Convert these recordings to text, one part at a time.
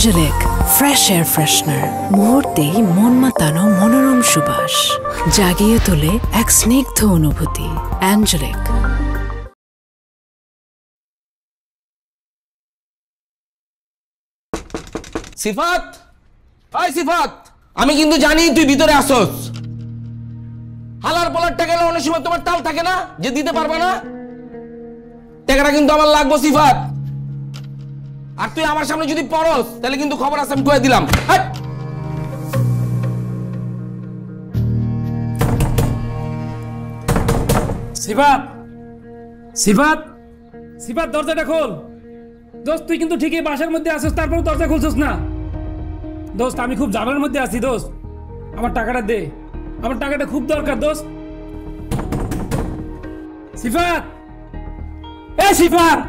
অ্যাঞ্জেলিক fresh air freshener, মুহূর্তেই মন মাতানো মনোরম সুবাস, জাগিয়ে তোলে এক স্নিগ্ধ অনুভূতি। অ্যাঞ্জেলিক। সিফাত, হাই সিফাত, আমি কিন্তু জানি তুই ভিতরে আসছস। হালার পলার টাকা অনেক সময় তোমার তাল থাকে না যে দিতে পারবে না, টাকাটা কিন্তু আমার লাগবে সিফাত। আর তুই আমার সামনে যদি পড়স তাহলে কিন্তু খবর আছে, আমি কয়ে দিলাম। সিফাত, সিফাত, সিফাত, দরজাটা খোল। দোস্ত তুই কিন্তু ঠিকই বাসার মধ্যে আসিস, তারপর দরজা খুলছিস না। দোস্ত আমি খুব ঝামেলার মধ্যে আছি দোস্ত, আমার টাকাটা দে, আমার টাকাটা খুব দরকার দোস্ত। সিফাত, এ সিফাত,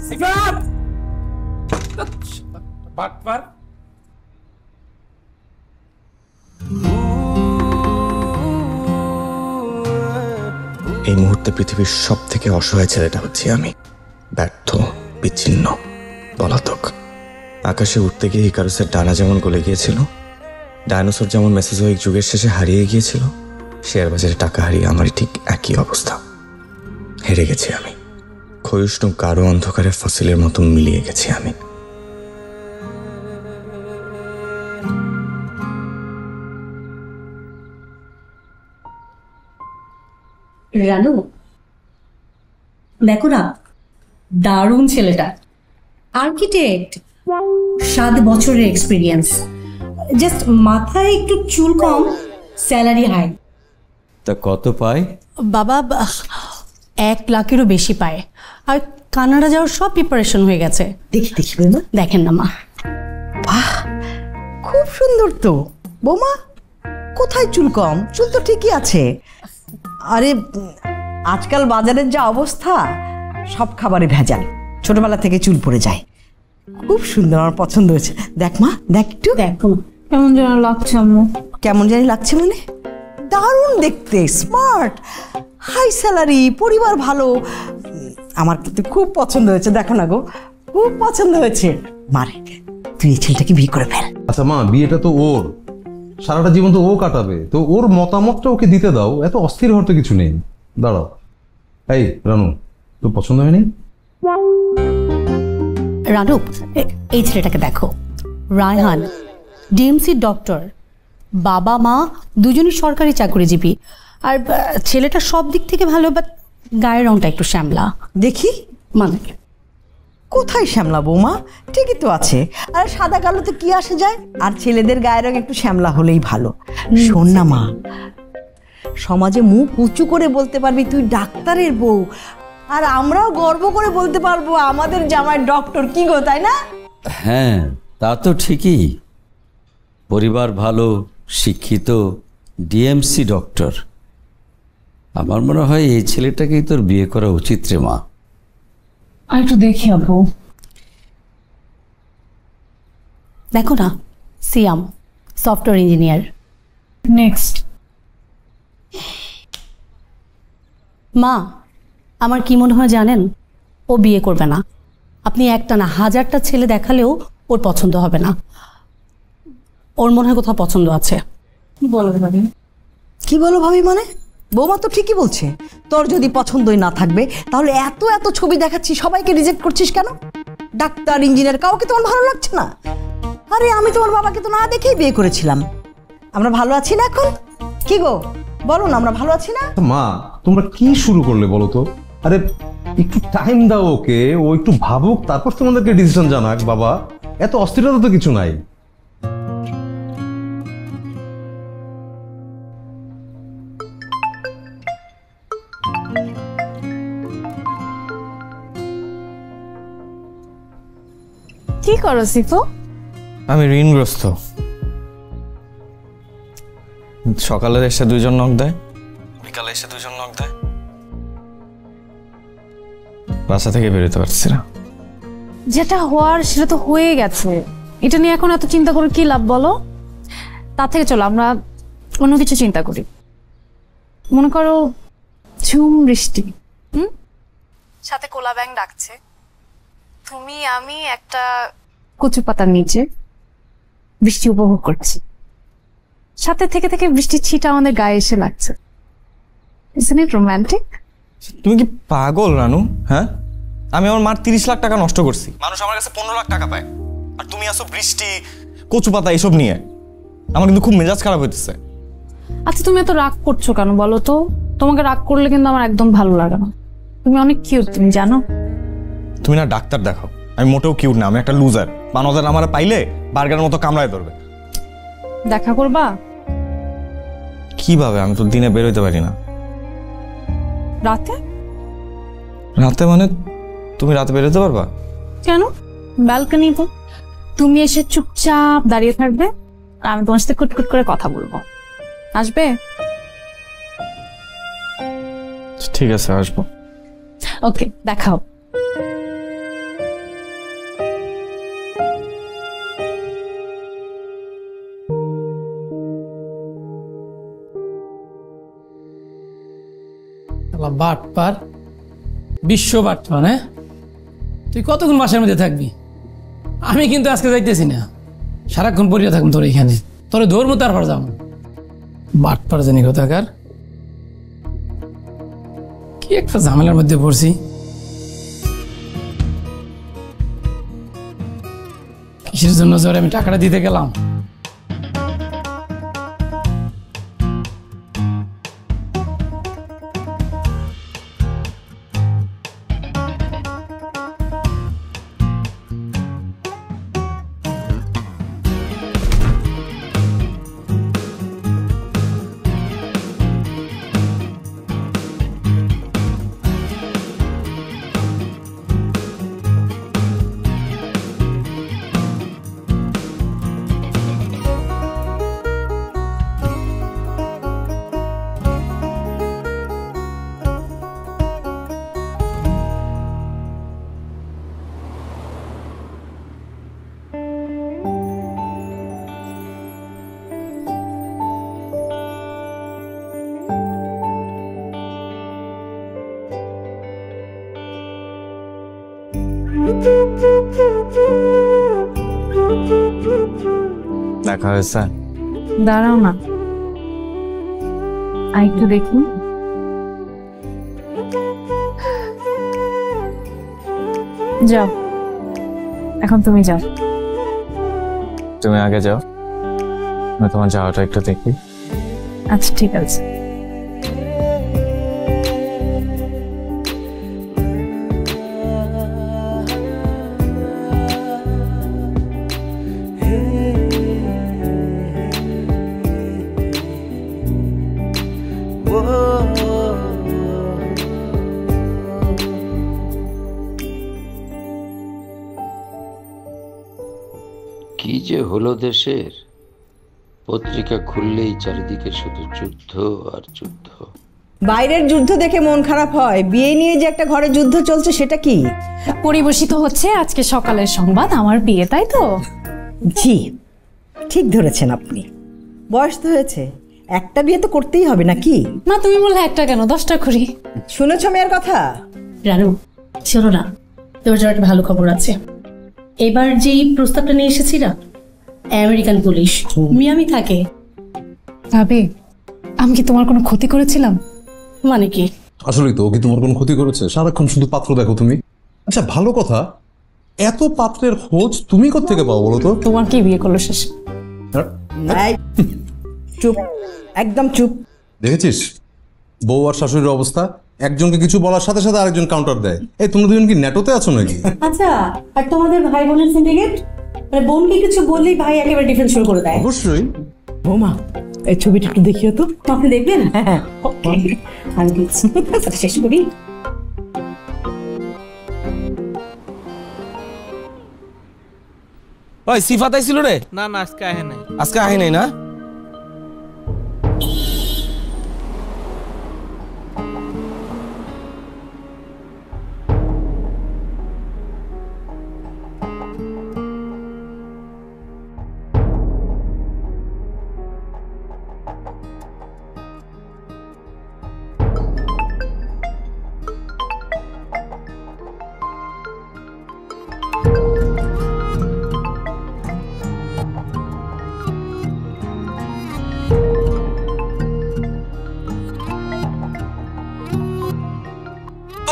সিফাত, বাটপার। এই মুহূর্তে পৃথিবীর সব থেকে অসহায় ছেলেটা হচ্ছি আমি, ব্যর্থ, বিচ্ছিন্ন, পলাতক। আকাশে উঠতে গিয়ে ইকারুসের ডানা যেমন গলে গিয়েছিল, ডায়নোসর যেমন মেসোজোয়িক যুগের শেষে হারিয়ে গিয়েছিল, শেয়ার বাজারে টাকা হারিয়ে আমারই ঠিক একই অবস্থা। হেরে গেছি আমি, ক্ষয়িষ্ণু গাঢ় অন্ধকারে ফসিলের মতো মিলিয়ে গেছি আমি। রানু, দেখো না, দারুণ ছেলেটা। আর্কিটেক্ট, 7 বছরের এক্সপিরিয়েন্স, জাস্ট মাথায় একটু চুল কম, স্যালারি হাই। তা কত পায়? বাবা 1 লাখেরও বেশি পায়, আর কানাডা যাওয়ার সব প্রিপারেশন হয়ে গেছে। দেখি দেখি না, দেখেন না মা। বাহ, খুব সুন্দর তো বৌমা। কোথায় চুল কম? চুল তো ঠিকই আছে। আরে আজকাল বাজারের যা অবস্থা, সব খাবারে ভেজাল, ছোটবেলা থেকে চুল পড়ে যায়। খুব সুন্দর, আমার পছন্দ হয়েছে। দেখ মা, দেখ একটু। দেখো কেমন যেন লাগছে আম্মু। কেমন জানি লাগছে মানে? দারুণ দেখতে, স্মার্ট, হাই স্যালারি, পরিবার ভালো। আমার কিন্তু খুব পছন্দ হয়েছে। দেখো না গো, খুব পছন্দ হয়েছে। মারে, তুই এই ছেলেটাকে বিয়ে করে ফেল। আচ্ছা মা, বিয়েটা তো ওর, সারাটা জীবন তো ও কাটাবে, তো ওর মতামতটা ওকে দিতে দাও। এত অস্থির হওয়ার তো কিছু নেই। দাঁড়াও, এই রানু, তোর পছন্দ হয়নি? রানু, এই ছেলেটাকে দেখো, রায়হান, ডিএমসি ডক্টর, বাবা মা দুজনই সরকারি চাকরিজীবী, আর ছেলেটা সব দিক থেকে ভালো, বাট গায়ের রংটা একটু শ্যামলা। দেখি মানে কোথায় শ্যামলা বৌমা? ঠিকই তো আছে। আর সাদা কালোতে কি আসে যায়? আর ছেলেদের গায়ের রং একটু শ্যামলা হলেই ভালো। শোন না মা, সমাজে মুখ উঁচু করে বলতে পারবি তুই ডাক্তারের বউ, আর আমরাও গর্ব করে বলতে পারবো আমাদের জামাই ডক্টর। কি গো, তাই না? হ্যাঁ, তা তো ঠিকই। পরিবার ভালো, শিক্ষিত, ডিএমসি ডক্টর। আমার মনে হয় এই ছেলেটাকেই তোর বিয়ে করা উচিত রে মা। আর একটু দেখি আব্বু। দেখো না, সিয়াম, সফটওয়্যার ইঞ্জিনিয়ার। নেক্সট। মা, আমার কি মনে হয় জানেন? ও বিয়ে করবে না। আপনি একটা না 1000টা ছেলে দেখালেও ওর পছন্দ হবে না। ওর মনে হয় কোথাও পছন্দ আছে। বলো ভাবি। কি বলো ভাবি মানে? বৌমা তো ঠিকই বলছে। তোর যদি পছন্দই না থাকবে তাহলে এত এত ছবি দেখাচ্ছিস, সবাইকে রিজেক্ট করছিস কেন? ডাক্তার, ইঞ্জিনিয়ার, কাউকে তোমার ভালো লাগছে না? আরে আমি তোমার বাবাকে তো না দেখেই বিয়ে করেছিলাম। আমরা ভালো আছি না এখন? কি গো বলো না, আমরা ভালো আছি না? মা, তোমরা কি শুরু করলে বলো তো? আরে একটু টাইম দাও ওকে, ও একটু ভাবুক, তারপর তোমাদেরকে ডিসিশন জানাক। বাবা, এত অস্থিরতা তো কিছু নাই। কি করো সিফু? আমি ঋণগ্রস্ত। সকালে এসে 2জন নক দেয়, বিকালে এসে 2জন নক দেয়, বাসা থেকে বেরোতে পারছি না। যেটা হওয়ার সেটা তো হয়ে গেছে, এটা নিয়ে এখন এত চিন্তা করে কি লাভ বলো? তার থেকে চলো আমরা অন্য কিছু চিন্তা করি। মনে করো ঝুম বৃষ্টি। সাথে কোলা ব্যাং ডাকছে, তুমি আমি একটা কচু পাতার নিচে বৃষ্টি উপভোগ করছি, সাথে থেকে থেকে বৃষ্টির ছিটা আমাদের গায়ে এসে লাগছে। Isn't it romantic? তুমি কি পাগল রানু? হ্যাঁ, আমি আমার মার 30 লাখ টাকা নষ্ট করছি, মানুষ আমার কাছে 15 লাখ টাকা পায়, আর তুমি আসো বৃষ্টি কচু পাতা এসব নিয়ে। আমার কিন্তু খুব মেজাজ খারাপ হইতেছে। আচ্ছা তুমি এত রাগ করছো কেন বলো তো? তোমাকে রাগ করলে কিন্তু আমার একদম ভালো লাগে না। তুমি অনেক কিউট, তুমি জানো? তুমি না ডাক্তার দেখাও, আমি মোটেও কিউট না, আমি একটা লুজার। বানজার আমার পাইলে বার্গারের মতো কামড়ায় ধরবে। দেখা করবা? কিভাবে? আমি তো দিনে বের হইতে পারি না। রাতে? রাতে মানে তুমি রাতে বের হতে পারবা? কেন? ব্যালকনিতে তুমি এসে চুপচাপ দাঁড়িয়ে থাকবে আর আমি তোমার সাথে কুটকুট করে কথা বলবো। আসবে? ঠিক আছে, আসবো। ওকে, দেখাও। বাটপার, বিশ্ব বাটপার। হ্যাঁ, তুই কতক্ষণ বাসার মধ্যে থাকবি? আমি কিন্তু আজকে যাইতেছি না, সারাক্ষণ পড়িয়া থাকুন তোর এখানে। তোর দৌড় তারপর যাবো। বাটপার জানি কোথাকার, কি একটা ঝামেলার মধ্যে পড়ছি। কিসের জন্য জ্বরে আমি টাকাটা দিতে গেলাম? দেখা হয়েছে? দাঁড়াও না, আর একটু দেখি। যাও, এখন তুমি যাও। তুমি আগে যাও, আমি তোমার যাওয়াটা একটু দেখি। আচ্ছা ঠিক আছে। কি যে হলো দেশের, পত্রিকা খুললেই চারিদিকে শুধু যুদ্ধ আর যুদ্ধ। বাইরের যুদ্ধ দেখে মন খারাপ হয়, বিয়ে নিয়ে যে একটা ঘরে যুদ্ধ চলছে সেটা কি? পরিবেশিত হচ্ছে আজকে সকালের সংবাদ, আমার বিয়ে, তাই তো? জি, ঠিক ধরেছেন আপনি। বয়স তো হয়েছে, একটা বিয়ে তো করতেই হবে নাকি? না, তুমি বললে একটা কেন, 10টা করি। শুনেছ মেয়ের কথা? রানু, শোনো না, তোমার জন্য একটা ভালো খবর আছে। এবার যেই প্রস্তাবটা নিয়ে এসেছি না, আমেরিকান পুলিশ মিয়ামি থাকে। ভাবি, আমি কি তোমার কোনো ক্ষতি করেছিলাম? মানে কি? আসলেই তো, ও কি তোমার কোনো ক্ষতি করেছে? সারাক্ষণ শুধু পাত্র দেখো তুমি। আচ্ছা ভালো কথা, এত পাত্রের খোঁজ তুমি কোত্থেকে পাও বলো তো? তোমার কি বিয়ে করলো শেষ? এই, চুপ, একদম চুপ। দেখেছিস বউ আর শাশুড়ির অবস্থা, একজনকে কিছু বলার সাথে সাথে আরেকজন কাউন্টার দেয়। এই তোমরা দুজন কি নেটোতে আছো নাকি? আচ্ছা, আর তোমাদের ভাই বোনের সিন্ডিকেট, মানে বোনকে কিছু বললেই ভাই একেবারে ডিফেন্স শুরু করে দেয়। অবশ্যই। বৌমা, এই ছবিটা একটু দেখিও তো। আপনি দেখবেন? হ্যাঁ, আমি দিচ্ছি। আচ্ছা, শেষ করি। ওই সিফাত আইছিল রে? না না, আজকে আহে নাই। আজকে আহে নাই না?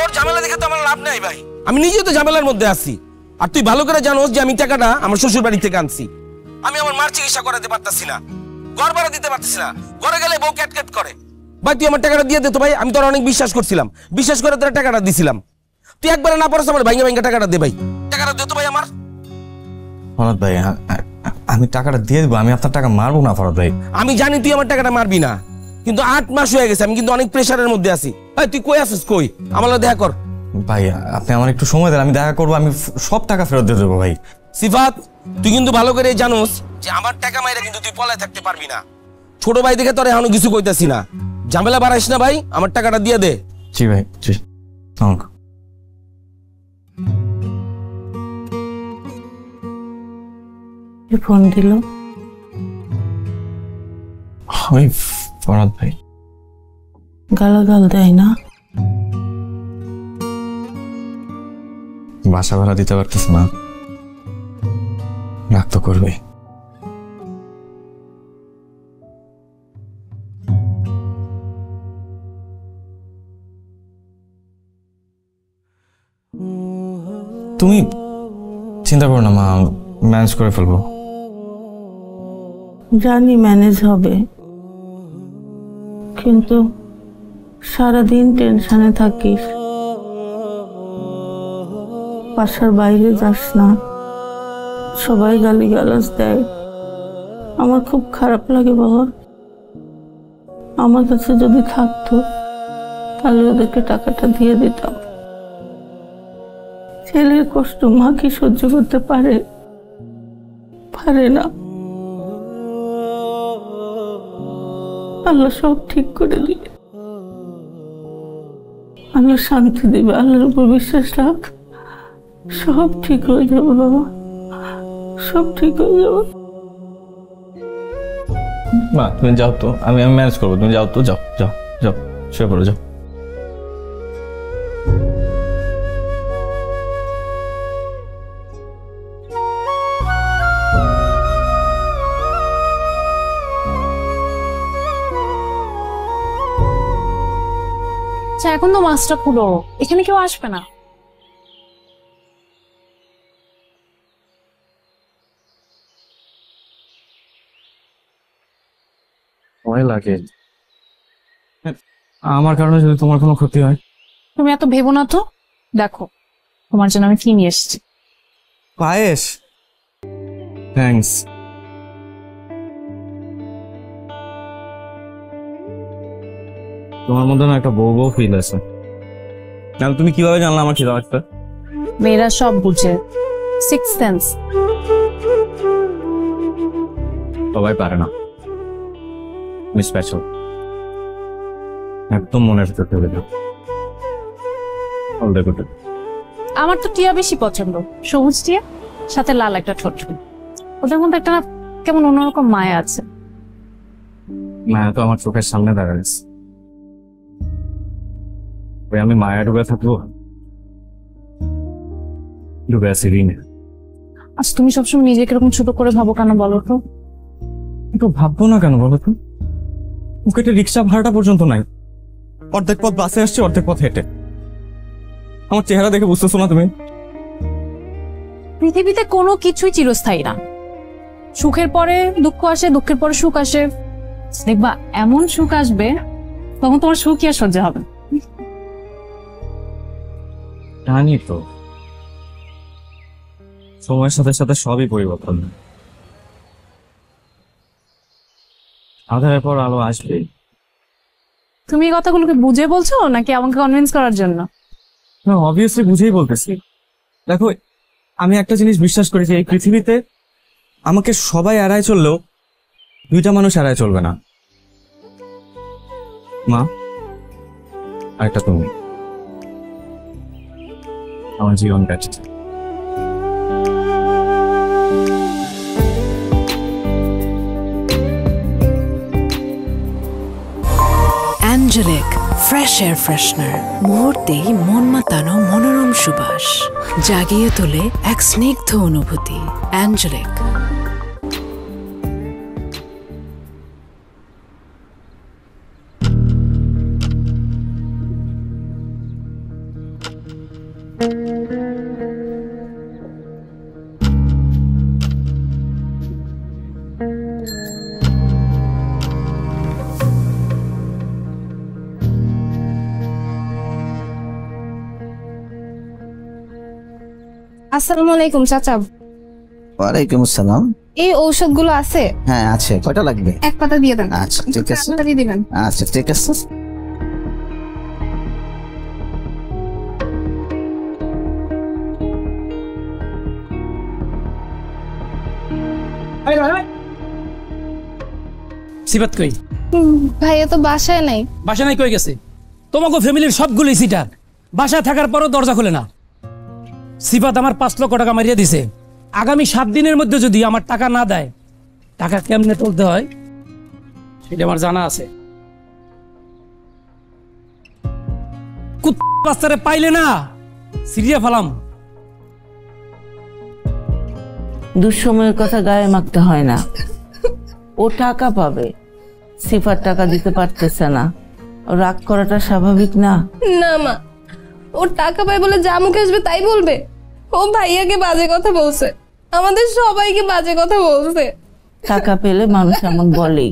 তোর ঝামেলা দেখে তো আমার লাভ নাই ভাই, আমি নিজেও তো ঝামেলার মধ্যে আছি। আর তুই ভালো করে জানোস যে আমি টাকাটা আমার শ্বশুর বাড়ি থেকে আনছি। আমি আমার মার চিকিৎসা করাতে পারতাছি না, ঘর ভাড়া দিতে পারতেছি না, ঘরে গেলে বউ ক্যাট করে। ভাই তুই আমার টাকাটা দিয়ে দে তো ভাই, আমি তোর অনেক বিশ্বাস করছিলাম, বিশ্বাস করে তোর টাকাটা দিছিলাম। তুই একবারে না পারছ আমার ভাইঙ্গা ভাইঙ্গা টাকাটা দে ভাই, টাকাটা দে তো ভাই আমার। ফরাদ ভাই আমি টাকাটা দিয়ে দেবো, আমি আপনার টাকা মারবো না ফরাদ ভাই। আমি জানি তুই আমার টাকাটা মারবি না, কিন্তু 8 মাস হয়ে গেছে, আমি কিন্তু অনেক প্রেশারের মধ্যে আছি। তুই কই আছিস? কই আমার দেখা কর ভাই, আপনি আমার একটু সময় দেন, আমি দেখা করবো, আমি সব টাকা ফেরত দিয়ে দেবো ভাই। সিফাত তুই কিন্তু ভালো করে জানোস যে আমার টাকা মাইরা কিন্তু তুই পলায় থাকতে পারবি না। ছোট ভাই দেখে তোর এখনো কিছু কইতাছি না, ঝামেলা বাড়াইস না ভাই, আমার টাকাটা দিয়ে দে। জি ভাই, জি। ফোন দিল ওই ফরাদ ভাই। গালাগাল দেয় না? বাসা ভাড়া দিতে পারতেছে না, রাগ তো করবে। তুমি চিন্তা করো না মা, ম্যানেজ করে ফেলবো। জানি ম্যানেজ হবে, কিন্তু সারাদিন টেনশনে থাকিস, বাসার বাইরে যাস না, সবাই গালিগালাজ দেয়, আমার খুব খারাপ লাগে বাবা। আমার কাছে যদি থাকতো তাহলে ওদেরকে টাকাটা দিয়ে দিতাম। ছেলের কষ্ট মা কি সহ্য করতে পারে? পারে না। আল্লাহ সব ঠিক করে দিবে, আল্লাহ শান্তি দিবে, আল্লাহর উপর বিশ্বাস রাখ, সব ঠিক হয়ে যাবে বাবা, সব ঠিক হয়ে যাবে। মা তুমি যাও তো, আমি ম্যানেজ করবো, তুমি যাও তো, যাও যাও যাও, শুয়ে পড়ো, যাও। আচ্ছা এখন তো মাছটা পুরো, এখানে কেউ আসবে না। ভয় লাগে আমার কারণে যদি তোমার কোনো ক্ষতি হয়। তুমি এত ভেবো না তো, দেখো তোমার জন্য আমি কি নিয়ে এসেছি। পায়েস, থ্যাঙ্কস। তোমার মধ্যে না একটা বউ বউ ফিল আছে। তাহলে তুমি কিভাবে জানলে আমার খিদা লাগবে? মেয়েরা সব বুঝে, সিক্স সেন্স। সবাই পারে না, আমি স্পেশাল, একদম মনের ভিতর ঢুকে যাও। আমার তো টিয়া বেশি পছন্দ, সবুজ টিয়া, সাথে লাল একটা ঠোঁট। ওদের মধ্যে একটা কেমন অন্যরকম মায়া আছে। মায়া তো আমার চোখের সামনে দাঁড়াচ্ছে, আমি মায়া ডুবে থাকবো? ডুবে আছি ঋণে। আচ্ছা তুমি সবসময় নিজেকে এরকম ছোট করে ভাবো কেন বলো তো? একটু ভাববো না কেন বলো তো? পকেটে রিক্সা ভাড়াটা পর্যন্ত নাই, অর্ধেক পথ বাসে আসছে, অর্ধেক পথ হেঁটে। আমার চেহারা দেখে বুঝতেছো না তুমি? পৃথিবীতে কোনো কিছুই চিরস্থায়ী না, সুখের পরে দুঃখ আসে, দুঃখের পরে সুখ আসে। দেখবা এমন সুখ আসবে তখন তোমার সুখ আর সহ্য হবে। জানি তো, সময়ের সাথে সাথে সবই পরিবর্তন, আধারের পর আলো আসবে। তুমি এই কথাগুলোকে বুঝে বলছো নাকি আমাকে কনভিন্স করার জন্য? না, অবভিয়াসলি বুঝেই বলতেছি। দেখো আমি একটা জিনিস বিশ্বাস করি যে এই পৃথিবীতে আমাকে সবাই এড়ায় চললেও দুইটা মানুষ এড়ায় চলবে না, মা আর একটা তুমি। আমার জীবন কাটছে। অ্যাঞ্জেলিক ফ্রেশ এয়ার ফ্রেশনার, মুহূর্তেই মন মাতানো মনোরম সুবাস, জাগিয়ে তোলে এক স্নিগ্ধ অনুভূতি। অ্যাঞ্জেলিক। আসসালামু আলাইকুম চাচা। ওয়ালাইকুম আসসালাম। এই ঔষধগুলো আছে? হ্যাঁ আছে। কয়টা লাগবে? এক পাতা দিয়ে দেন। আচ্ছা ঠিক আছে। এক পাতা দিয়ে দিবেন। আচ্ছা ঠিক আছে। সিফাত কই? ভাইয়া তো বাসায় নাই। বাসা নাই কই গেছে? তোমাকে ফ্যামিলির সবগুলোই সিটার, বাসা থাকার পরও দরজা খুলে না। সিফাত আমার 5 লক্ষ টাকা মারিয়ে দিছে। আগামী 7 দিনের মধ্যে যদি আমার টাকা না দেয়, টাকা কেমনে তুলতে হয় সেটা আমার জানা আছে। বাচ্চারে পাইলে না সিরিয়া ফেলাম। দুঃসময়ের কথা গায়ে মাখতে হয় না। ও টাকা পাবে, সিফাত টাকা দিতে পারতেছে না, রাগ করাটা স্বাভাবিক না? না মা, ও টাকা পায় বলে যা মুখে আসবে তাই বলবে। ও ভাইয়াকে বাজে কথা বলছে, আমাদের সবাইকে বাজে কথা বলছে। টাকা পেলে মানুষ এমন বলেই।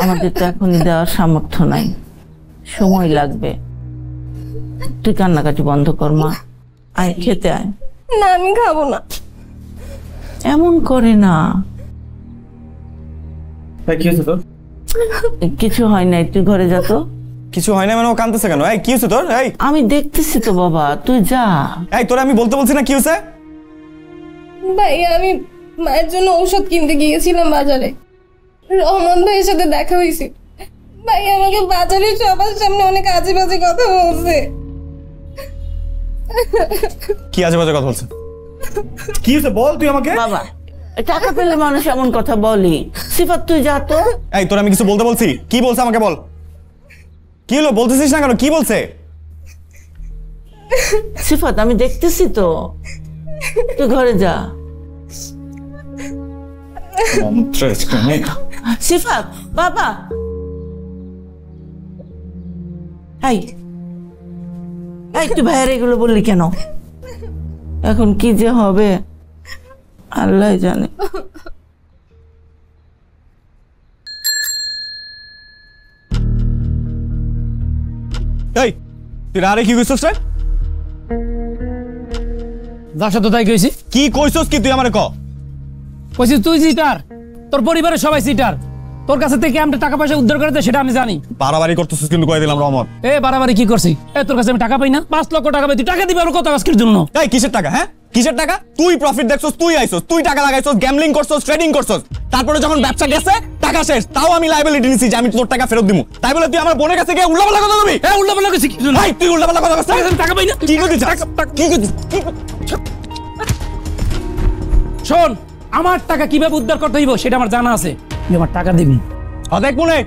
আমাদের তো এখনই দেওয়ার সামর্থ্য নাই, সময় লাগবে। তুই কান্নাকাটি বন্ধ কর মা, আয় খেতে আয়। না আমি খাবো না। এমন করে না। কি হয়েছে তোর? কিছু হয় নাই, তুই ঘরে যা তো। কিছু হয় না মানে ও কাঁদতেছে কেন? এই কি হয়েছে তোর? এই আমি দেখতেছি তো বাবা, তুই যা। এই তোরা আমি বলতে বলছি না কি হয়েছে? ভাইয়া আমি মায়ের জন্য ঔষধ কিনতে গিয়েছিলাম বাজারে, রহমান ভাইয়ের সাথে দেখা হয়েছে। ভাই আমাকে বাজারে সবার সামনে অনেক আজে বাজে কথা বলছে। কি আজে বাজে কথা বলছে? কি হয়েছে বল তুই আমাকে। বাবা টাকা পেলে মানুষ এমন কথা বলি। সিফাত তুই যা তো। এই তোর আমি কিছু বলতে বলছি? কি বলছে আমাকে বল। কি হলো বলতেছিস না কেন? কি বলছে? সিফাত আমি দেখতেছি তো, তুই ঘরে যা। সিফাত বাবা। এই এই তুই ভাইয়ের এগুলো বললি কেন? এখন কি যে হবে আল্লাহ জানে। এই তুই আরে কি কইছস রে? যার সাথে তাই কইছি। কি কইছস কি তুই আমারে ক? কইছি তুই সিটার, তোর পরিবারের সবাই সিটার। তোর কাছে থেকে আমরা টাকা পয়সা উদ্ধার করে সেটা আমি জানি। বাড়াবাড়ি করতেছিস কিন্তু কই দিলাম রহমত। এ বাড়াবাড়ি কি করছি? এ তোর কাছে আমি টাকা পাই না? 5 লক্ষ টাকা পাই, তুই টাকা দিবি আর কত আজকের জন্য? এই কিসের টাকা? হ্যাঁ কিসের টাকা? তুই প্রফিট দেখছস, তুই আইছস, তুই টাকা লাগাইছস, গ্যাম্বলিং করছস, ট্রেডিং করছস। তারপরে যখন ব্যবসা গেছে টাকা শেষ, তাও আমি লায়াবিলিটি নিছি যে আমি তোর টাকা ফেরত দিমু। তাই বলে তুই আমার বোনের কাছে গিয়ে উল্টাপাল্টা কথা বলবি? এ উল্টাপাল্টা কইছি কি জন্য? ভাই তুই উল্টাপাল্টা কথা বলছিস। আমি টাকা পাই না। কি করছিস? কি করছিস? শোন, আমার টাকা কিভাবে উদ্ধার করতে হইব সেটা আমার জানা আছে। তুই আমার টাকা দিবি। দেখ মনে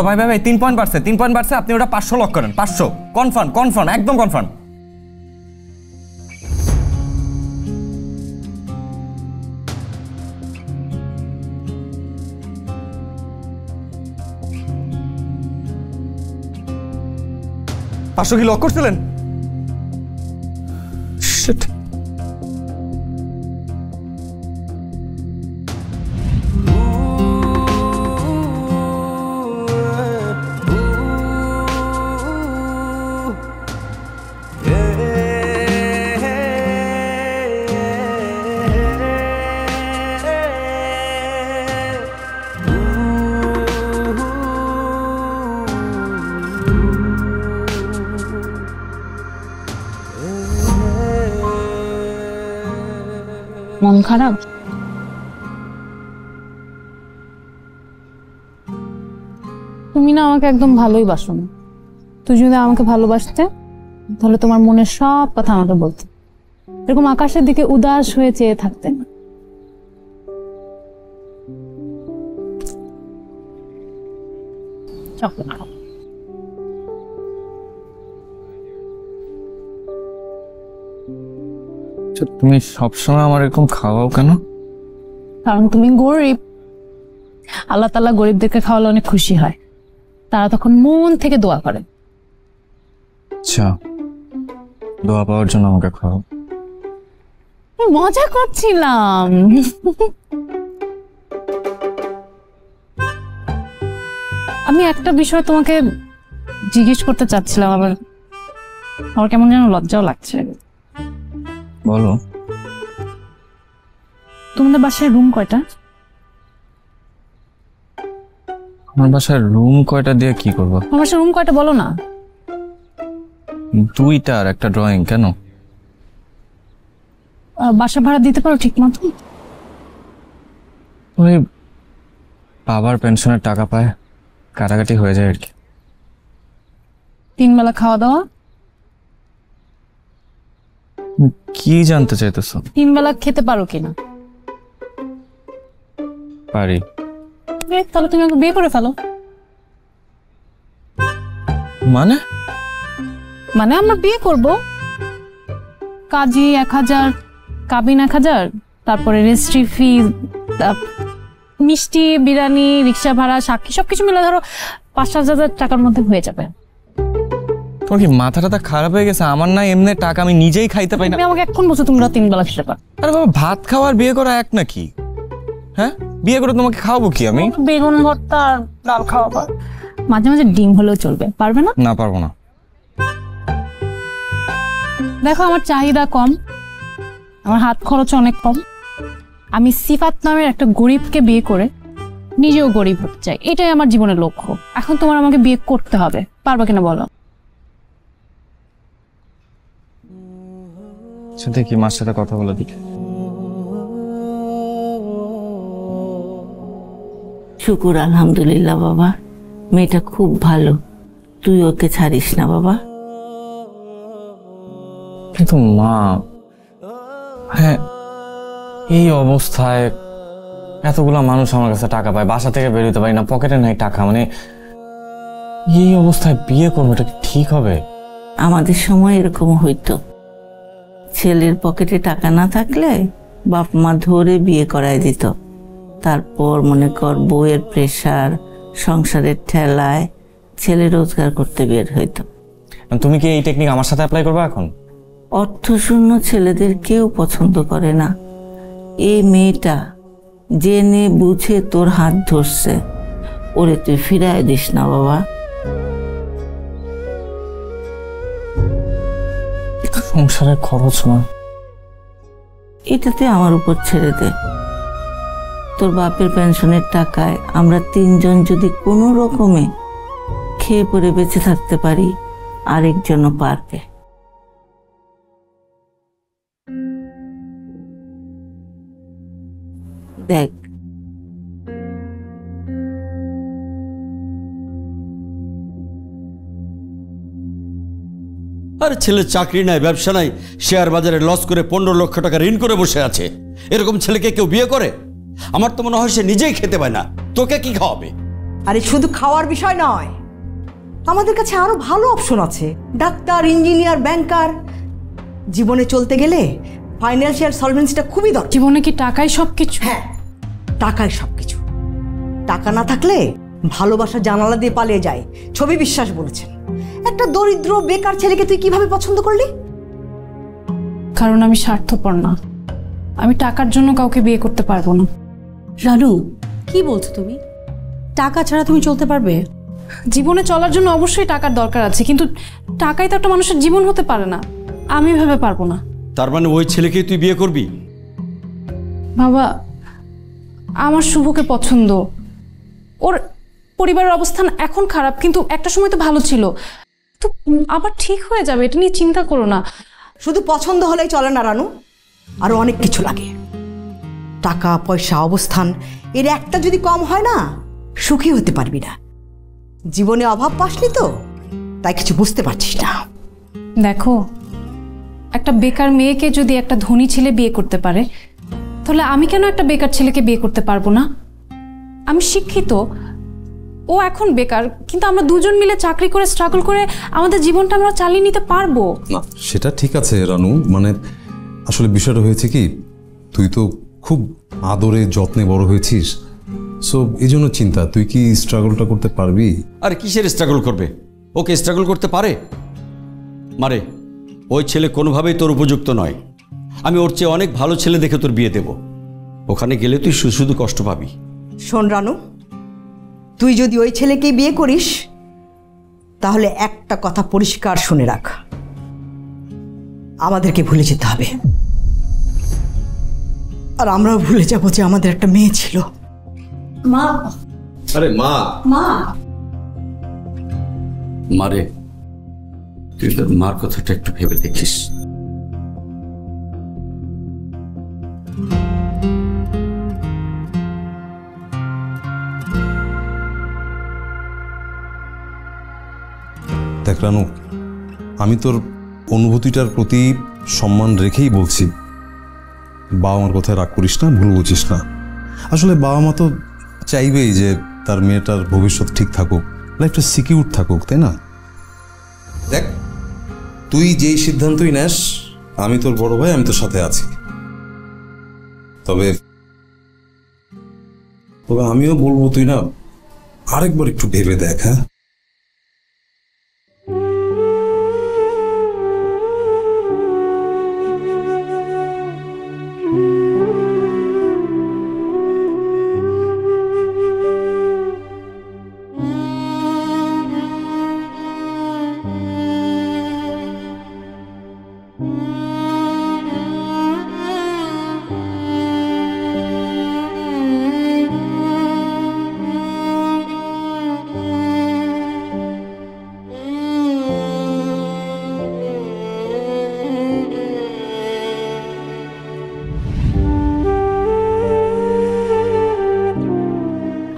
ভাই ভাই ভাই 3 পয়েন্ট বাড়ছে, 3 পয়েন্ট বাড়ছে। আপনি ওটা 500 লক করেন। 500 কনফার্ম, কনফার্ম, একদম কনফার্ম। পাঁচশো কি লক করছিলেন? শিট। মন খারাপ? তুমি না আমাকে একদম ভালোই বাসো না। তুই যদি আমাকে ভালোবাসতে তাহলে তোমার মনের সব কথা আমাকে বলতে, এরকম আকাশের দিকে উদাস হয়ে চেয়ে থাকতে না। চকলেট খাও। তুমি সবসময় আমার এরকম খাওয়াও কেন? কারণ তুমি গরিব। আল্লাহ তাআলা গরিবদেরকে খাওয়ালে অনেক খুশি হয়, তারা তখন মন থেকে দোয়া করে। আচ্ছা, দোয়া পাওয়ার জন্য আমাকে খাওয়াও। মজা করছিলাম। আমি একটা বিষয় তোমাকে জিজ্ঞেস করতে চাচ্ছিলাম, আমার কেমন যেন লজ্জাও লাগছে। বলো। তোমাদের বাসায় রুম কয়টা? আমার বাসায় রুম কয়টা দিয়ে কি করবো? আমার বাসায় রুম কয়টা বলো না। 2টা আর একটা ড্রয়িং। কেন? বাসা ভাড়া দিতে পারো ঠিক মতো? ওই বাবার পেনশনের টাকা পায়, কাটাকাটি হয়ে যায় আর কি। 3 বেলা খাওয়া দাওয়া? কি জানতে চাইতেছো? 3 বেলা খেতে পারো কিনা? পারি। তাহলে তুমি আমাকে বিয়ে করে ফেলো। মানে? মানে আমরা বিয়ে করব, কাজী 1000, কাবিন 1000, তারপরে রেজিস্ট্রি ফি, মিষ্টি, বিরিয়ানি, রিক্সা ভাড়া, সাক্ষী সবকিছু মিলে ধরো 5-7 টাকার মধ্যে হয়ে যাবে। তোমার কি মাথাটা খারাপ হয়ে গেছে? আমার না এমনি টাকা আমি নিজেই খাইতে পাই না। তুমি আমাকে এখন বলছো তোমরা 3 বেলা খেতে পারো। আরে বাবা, ভাত খাওয়ার বিয়ে করা এক নাকি? হ্যাঁ, বিয়ে করে তোমাকে খাওয়াবো কি আমি? বেগুন ভর্তা আর ডাল খাওয়াবো, মাঝে মাঝে ডিম হলেও চলবে। পারবে না? না, পারবো না। দেখো আমার চাহিদা কম, আমার হাত খরচ অনেক কম। আমি সিফাত নামের একটা গরিবকে বিয়ে করে নিজেও গরিব হতে চাই, এটাই আমার জীবনের লক্ষ্য। এখন তোমার আমাকে বিয়ে করতে হবে, পারবে কিনা বলো? দেখি মার সাথে কথা বলে দিকে। শুকুর আলহামদুলিল্লাহ বাবা, মেয়েটা খুব ভালো, তুই ওকে ছাড়িস না বাবা। কিন্তু মা, হ্যাঁ এই অবস্থায় এতগুলা মানুষ আমার কাছে টাকা পায়, বাসা থেকে বেরোতে পারি না, পকেটে নাই টাকা, মানে এই অবস্থায় বিয়ে করবো, এটা কি ঠিক হবে? আমাদের সময় এরকম হইতো, ছেলের পকেটে টাকা না থাকলে বাপ মা ধরে বিয়ে করায় দিত। তারপর মনে কর বউয়ের প্রেশার, সংসারের ঠেলায় ছেলে রোজগার করতে বের হইতো। তুমি কি এই টেকনিক আমার সাথে অ্যাপ্লাই করবে এখন? অর্থশূন্য ছেলেদের কেউ পছন্দ করে না। এই মেয়েটা জেনে বুঝে তোর হাত ধরছে, ওরে তুই ফিরায় দিস না বাবা। সংসারের খরচ মা, এটাতে আমার উপর ছেড়ে দে। তোর বাপের পেনশনের টাকায় আমরা 3 জন যদি কোনো রকমে খেয়ে পরে বেঁচে থাকতে পারি, আরেকজনও পারবে। দেখ আরে ছেলে চাকরি নাই, ব্যবসা নাই, শেয়ার বাজারে লস করে 15 লক্ষ টাকা ঋণ করে বসে আছে। এরকম ছেলেকে কেউ বিয়ে করে? আমার তো মনে হয় সে নিজেই খেতে পায় না, তোকে কি খাওয়াবে? আরে শুধু খাওয়ার বিষয় নয়, আমাদের কাছে আরো ভালো অপশন আছে। ডাক্তার, ইঞ্জিনিয়ার, ব্যাংকার। জীবনে চলতে গেলে ফাইন্যান্সিয়াল সলভেন্সিটা খুবই দরকার। জীবনে কি টাকাই সবকিছু? হ্যাঁ, টাকাই সবকিছু। টাকা না থাকলে ভালোবাসা জানালা দিয়ে পালিয়ে যায়, ছবি বিশ্বাস বলেছেন। একটা দরিদ্র বেকার ছেলেকে তুই কিভাবে পছন্দ করলি? কারণ আমি স্বার্থপর না, আমি টাকার জন্য কাউকে বিয়ে করতে পারবো না। রানু, কি বলছো তুমি? টাকা ছাড়া তুমি চলতে পারবে? জীবনে চলার জন্য অবশ্যই টাকার দরকার আছে, কিন্তু টাকাই তো একটা মানুষের জীবন হতে পারে না। আমি ভেবে পারবো না। তার মানে ওই ছেলেকেই তুই বিয়ে করবি? বাবা, আমার শুভকে পছন্দ। ওর পরিবারের অবস্থান এখন খারাপ, কিন্তু একটা সময় তো ভালো ছিল, তো আবার ঠিক হয়ে যাবে, এটা নিয়ে চিন্তা করো না। শুধু পছন্দ হলেই চলে না রানু, আরো অনেক কিছু লাগে। টাকা পয়সা অবস্থান এর একটা যদি কম হয় না, সুখী হতে পারবি না। জীবনে অভাব পাসনি তো, তাই কিছু বুঝতে পারছিস না। দেখো, একটা বেকার মেয়েকে যদি একটা ধনী ছেলে বিয়ে করতে পারে, তাহলে আমি কেন একটা বেকার ছেলেকে বিয়ে করতে পারবো না? আমি শিক্ষিত, ও এখন বেকার, কিন্তু আমরা দুজন মিলে চাকরি করে স্ট্রাগল করে আমাদের জীবনটা আমরা চালিয়ে নিতে পারবো। না সেটা ঠিক আছে রানু, মানে আসলে বিষয়টা হয়েছে কি, তুই তো খুব আদরে যত্নে বড় হয়েছিস, সো এই জন্য চিন্তা, তুই কি স্ট্রাগলটা করতে পারবি? আর কিসের স্ট্রাগল করবে? ওকে স্ট্রাগল করতে পারে? মারে, ওই ছেলে কোনোভাবেই তোর উপযুক্ত নয়। আমি ওর চেয়ে অনেক ভালো ছেলে দেখে তোর বিয়ে দেব। ওখানে গেলে তুই শুধু কষ্ট পাবি। শোন রানু, তুই যদি ওই ছেলেকে বিয়ে করিস, তাহলে একটা কথা পরিষ্কার শুনে রাখ, আমাদেরকে ভুলে যেতে হবে। আর আমরাও ভুলে যাবো যে আমাদের একটা মেয়ে ছিল। মা, আরে মা, মা, মারে, তুই তোর মার কথাটা একটু ভেবে দেখিস। দেখ রানু, আমি তোর অনুভূতিটার প্রতি সম্মান রেখেই বলছি, বাবা মার কথায় রাগ করিস না, ভুল বুঝিস না। আসলে বাবা মা তো চাইবেই যে তার মেয়েটার ভবিষ্যৎ ঠিক থাকুক, লাইফটা সিকিউর থাকুক, তাই না? দেখ, তুই যেই সিদ্ধান্তই নেস, আমি তোর বড় ভাই, আমি তোর সাথে আছি। তবে আমিও বলবো, তুই না আরেকবার একটু ভেবে দেখ। হ্যাঁ,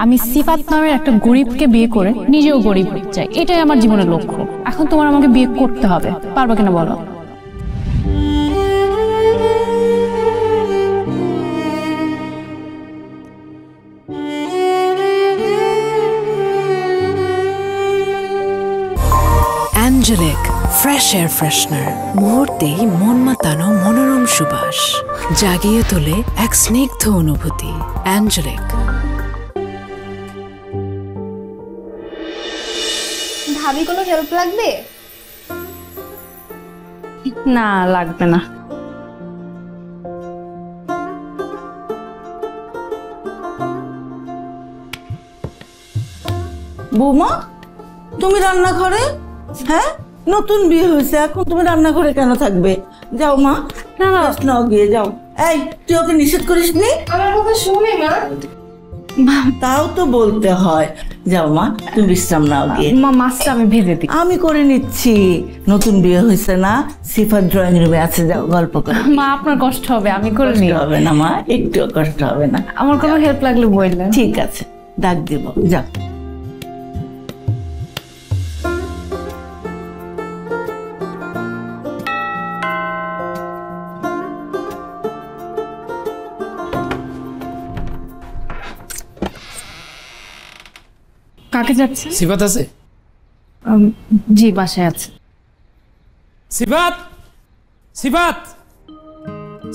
আমি সিফাত নামের একটা গরিবকে বিয়ে করে নিজেও গরিব হতে চাই, এটাই আমার জীবনের লক্ষ্য। এখন তোমার আমাকে বিয়ে করতে হবে, পারবে কিনা বলো? অ্যাঞ্জেলিক ফ্রেশ এয়ার ফ্রেশনার, মুহূর্তেই মন মাতানো মনোরম সুবাস, জাগিয়ে তোলে এক স্নিগ্ধ অনুভূতি। অ্যাঞ্জেলিক। ভাবি, কোনো হেল্প লাগবে? না, লাগবে না। বৌমা, তুমি রান্নাঘরে? হ্যাঁ, নতুন বিয়ে হয়েছে, এখন তুমি রান্নাঘরে কেন থাকবে? যাও মা, নাও গিয়ে যাও। এই, তুই ওকে নিষেধ করিস নি? আমার কথা শুনে মা। তাও তো বলতে হয়। যাও মা, তুমি বিশ্রাম নাও গিয়ে। মা, মাছটা আমি ভেজে দিই। আমি করে নিচ্ছি, নতুন বিয়ে হয়েছে না, সিফাত ড্রয়িং রুমে আছে, যাও গল্প করো। মা, আপনার কষ্ট হবে, আমি করে নিই। হবে না মা, একটু কষ্ট হবে না। আমার কোনো হেল্প লাগলে বললেন। ঠিক আছে, ডাক দিব, যাও। কাকে যাচ্ছে? সিফাত আছে? জি, বাসায় আছে। সিফাত, সিফাত,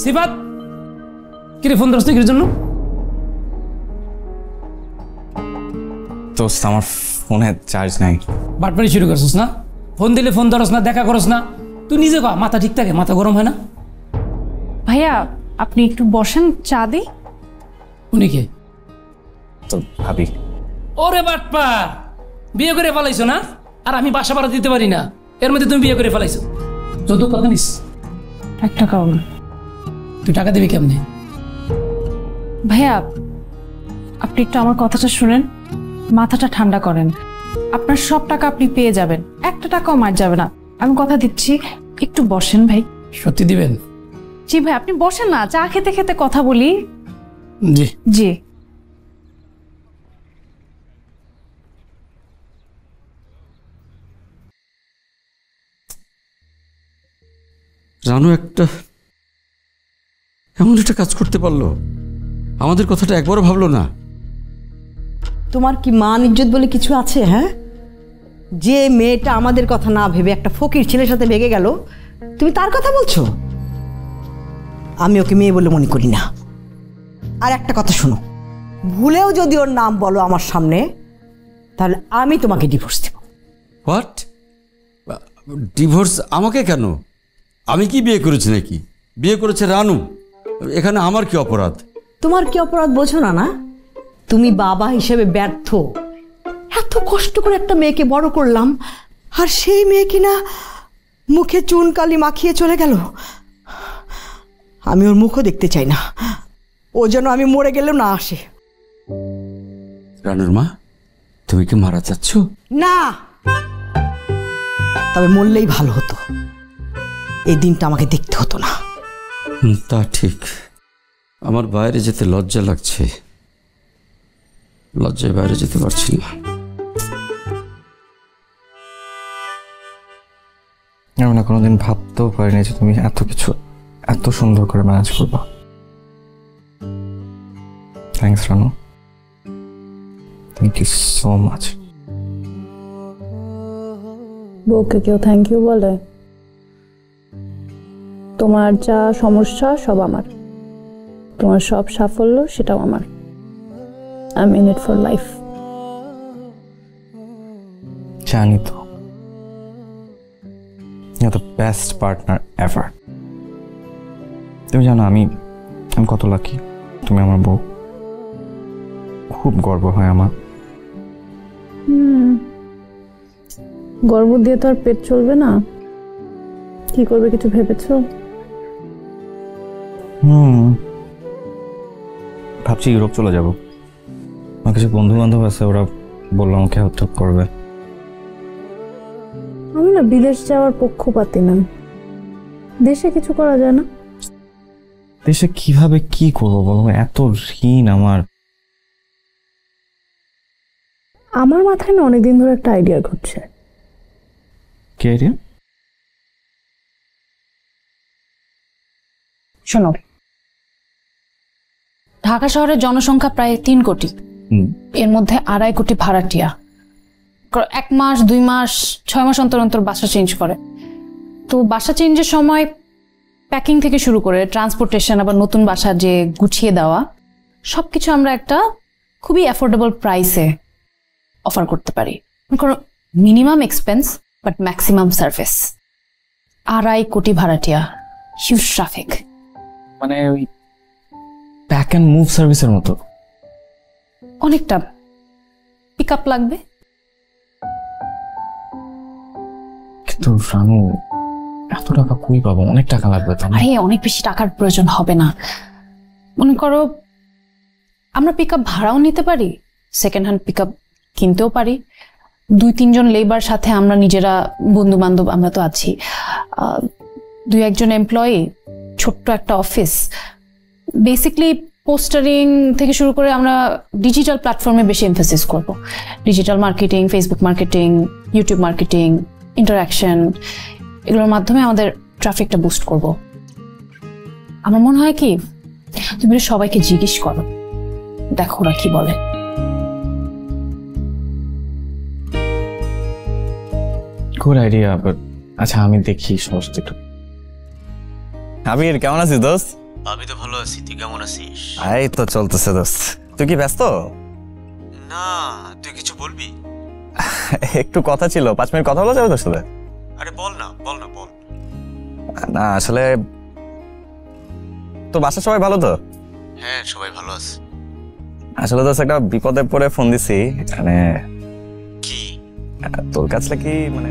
সিফাত, কিরে ফোন ধরছ কির জন্য? দোস্ত, আমার ফোনে চার্জ নাই। বাটপাড়ি শুরু করছিস না? ফোন দিলে ফোন ধরস না, দেখা করস না। তুই নিজে কয়া, মাথা ঠিক থাকে? মাথা গরম হয় না? ভাইয়া, আপনি একটু বসেন, চা দিই। উনি কে? তো ভাবি। ওরে বাটপা, বিয়ে করে ফেলাইছো না? আর আমি বাসা ভাড়া দিতে পারি না, এর মধ্যে তুমি বিয়ে করে ফেলাইছো। যৌতুক কত নিস? 1 টাকাও না। তুই টাকা দিবি কেমনে? ভাইয়া, আপনি একটু আমার কথাটা শুনেন, মাথাটা ঠান্ডা করেন। আপনার সব টাকা আপনি পেয়ে যাবেন, 1 টাকাও মার যাবে না, আমি কথা দিচ্ছি। একটু বসেন ভাই। সত্যি দিবেন? জি ভাই, আপনি বসেন না, চা খেতে খেতে কথা বলি। জি জি। রানু এমন একটা কাজ করতে পারলো, আমাদের কথাটা একবারও ভাবলো না। তোমার কি মান ইজ্জত বলে কিছু আছে? হ্যাঁ, যে মেয়েটা আমাদের কথা না ভেবে একটা ফকির ছেলের সাথে ভেগে গেল, তুমি তার কথা বলছো? আমি ওকে মেয়ে বলে মনে করি না। আর একটা কথা শোনো, ভুলেও যদি ওর নাম বলো আমার সামনে, তাহলে আমি তোমাকে ডিভোর্স দেব। হোয়াট? ডিভোর্স? আমাকে কেন? আমি কি বিয়ে করেছি নাকি? বিয়ে করেছে রানু, এখানে আমার কি অপরাধ? তোমার কি অপরাধ বোঝো না? না, তুমি বাবা হিসেবে ব্যর্থ। এত কষ্ট করে একটা মেয়েকে বড় করলাম, আর সেই মেয়ে কিনা মুখে চুন কালি মাখিয়ে চলে গেল। আমি ওর মুখও দেখতে চাই না, ও যেন আমি মরে গেলেও না আসে। রানুর মা, তুমি কি মারা যাচ্ছ? না, তবে মরলেই ভালো হতো, এই দিনটা আমাকে দেখতে হতো না। তা ঠিক। আমার বাইরে যেতে লজ্জা লাগছে, লজ্জায় বাইরে যেতে পারছি না। আমি না কোনোদিন ভাবতেও পারিনি যে তুমি এত কিছু এত সুন্দর করে ম্যানেজ করবা। Thanks Ranu, thank you so much. বউকে কেউ থ্যাংক ইউ বলে? তোমার যা সমস্যা সব আমার, তোমার সব সাফল্য সেটাও আমার। I am in it for life. জানি তো, you are the best partner ever. তুমি জানো আমি কত লাকি, তুমি আমার বউ। খুব গর্ব হয় আমার। গর্ব দিয়ে তো আর পেট চলবে না। কি করবে কিছু ভেবেছো? ভাবছি ইউরোপ চলে যাব। আমার কিছু বন্ধু বান্ধব আছে, ওরা বললো আমাকে হেল্প করবে। আমি না বিদেশ যাওয়ার পক্ষপাতী না। দেশে কিছু করা যায় না? দেশে কিভাবে কি করবো বলো? এত ঋণ আমার। আমার মাথায় না অনেকদিন ধরে একটা আইডিয়া ঘুরছে। কি আইডিয়া? শোনো, ঢাকা শহরের জনসংখ্যা প্রায় 3 কোটি। এর মধ্যে 2.5 কোটি ভাড়াটিয়া। 1 মাস 2 মাস 6 মাস অন্তর অন্তর বাসা চেঞ্জ করে। তো বাসা চেঞ্জের সময় প্যাকিং থেকে শুরু করে ট্রান্সপোর্টেশন, আবার নতুন বাসা যে গুছিয়ে দেওয়া, সবকিছু আমরা একটা খুবই অ্যাফোর্ডেবল প্রাইসে অফার করতে পারি। Minimum expense but maximum service. 2.5 কোটি ভাড়াটিয়া, হিউজ ট্রাফিক। মানে ওই প্যাক অ্যান্ড মুভ সার্ভিসের মতো? অনেকটা। পিক আপ লাগবে। কিন্তু রানু, এত টাকা কই পাবো? অনেক টাকা লাগবে তো। আরে অনেক বেশি টাকার প্রয়োজন হবে না। মনে করো আমরা পিক আপ ভাড়াও নিতে পারি, সেকেন্ড হ্যান্ড পিক আপ কিনতেও পারি। 2-3 জন লেবার সাথে আমরা নিজেরা, বন্ধু বান্ধব আমরা তো আছি, 2-1 জন এমপ্লয়ি, ছোট্ট একটা অফিস। বেসিকলি পোস্টারিং থেকে শুরু করে আমরা ডিজিটাল প্ল্যাটফর্মে বেশি এমফাসিস করব। Digital marketing, Facebook marketing, YouTube marketing, interaction, এগুলোর মাধ্যমে আমাদের ট্রাফিকটা বুস্ট করব। আমার মনে হয় কি, তুমি সবাইকে জিজ্ঞেস করো, দেখো ওরা কি বলে। গুড আইডিয়া, বাট আচ্ছা আমি দেখি সমস্ত একটু। আবির কেমন আছিস দোস্ত? আমি তো ভালো আছি, তুই কেমন আছিস? এই তো চলতেছে দোস্ত। তুই কি ব্যস্ত? না, তুই কিছু বলবি? একটু কথা ছিল, 5 মিনিট কথা বলা যাবে তোর সাথে? আরে বল না বল। না আসলে তো বাসার সবাই ভালো তো? হ্যাঁ, সবাই ভালো আছে। আসলে দোস্ত একটা বিপদে পড়ে ফোন দিছি। মানে কি? তোর কাছে কি মানে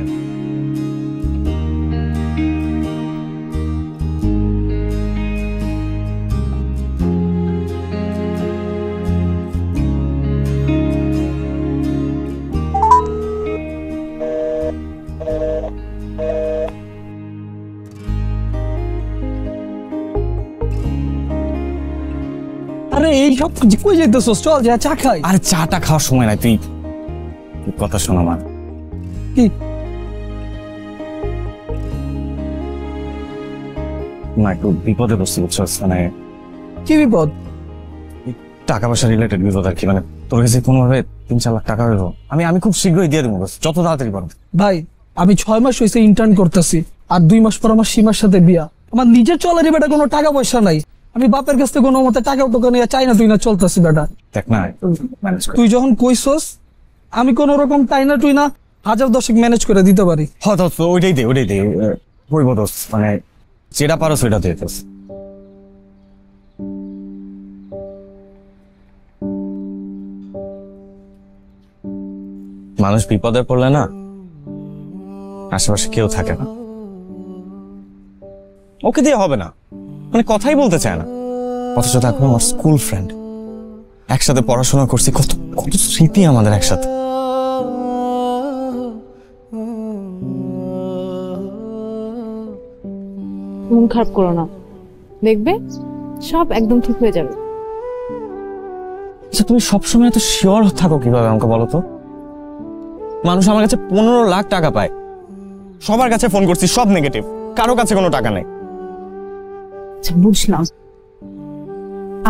আরে এই সব কই যাইতেছস? চল যা চা খাই। আরে চাটা খাওয়ার সময় নাই, তুই কথা শোন আমার। কি না, একটু বিপদে পড়ছি বুঝছস, মানে কি বিপদ? টাকা পয়সা রিলেটেড বিপদ আর কি, মানে তোর কাছে কোনোভাবে 3-4 লাখ টাকা হইব, আমি খুব শীঘ্রই দিয়ে দেবো, যত তাড়াতাড়ি পারবো। ভাই আমি 6 মাস হয়েছে ইন্টার্ন করতেছি, আর 2 মাস পর আমার সীমার সাথে বিয়া। আমার নিজের চলার বেটা কোনো টাকা পয়সা নাই, আমি বাপের কাছ থেকে কোনো মতে টাকা টোকা নিয়ে চাই না তুই না চলতেছি বেটা। দেখ না, তুই যখন কইছস আমি কোন রকম তাই না তুই না 1000-10 ম্যানেজ করে দিতে পারি। হ্যাঁ দোস্ত, ওইটাই দে হইব দোস্ত, মানে যেটা পারো সেটা দে দোস্ত। মানুষ বিপদে পড়লে না আশেপাশে কেউ থাকে না, ওকে দিয়ে হবে না, মানে কথাই বলতে চায় না, অথচ দেখো আমার স্কুল ফ্রেন্ড, একসাথে পড়াশোনা করছি, কত কত স্মৃতি আমাদের একসাথে। মন খারাপ করো না, দেখবে সব একদম ঠিক হয়ে যাবে। আচ্ছা তুমি সবসময় এত শিওর থাকো কিভাবে আমাকে বলো তো? মানুষ আমার কাছে 15 লাখ টাকা পায়, সবার কাছে ফোন করছি, সব নেগেটিভ, কারো কাছে কোনো টাকা নেই। আচ্ছা বুঝলাম,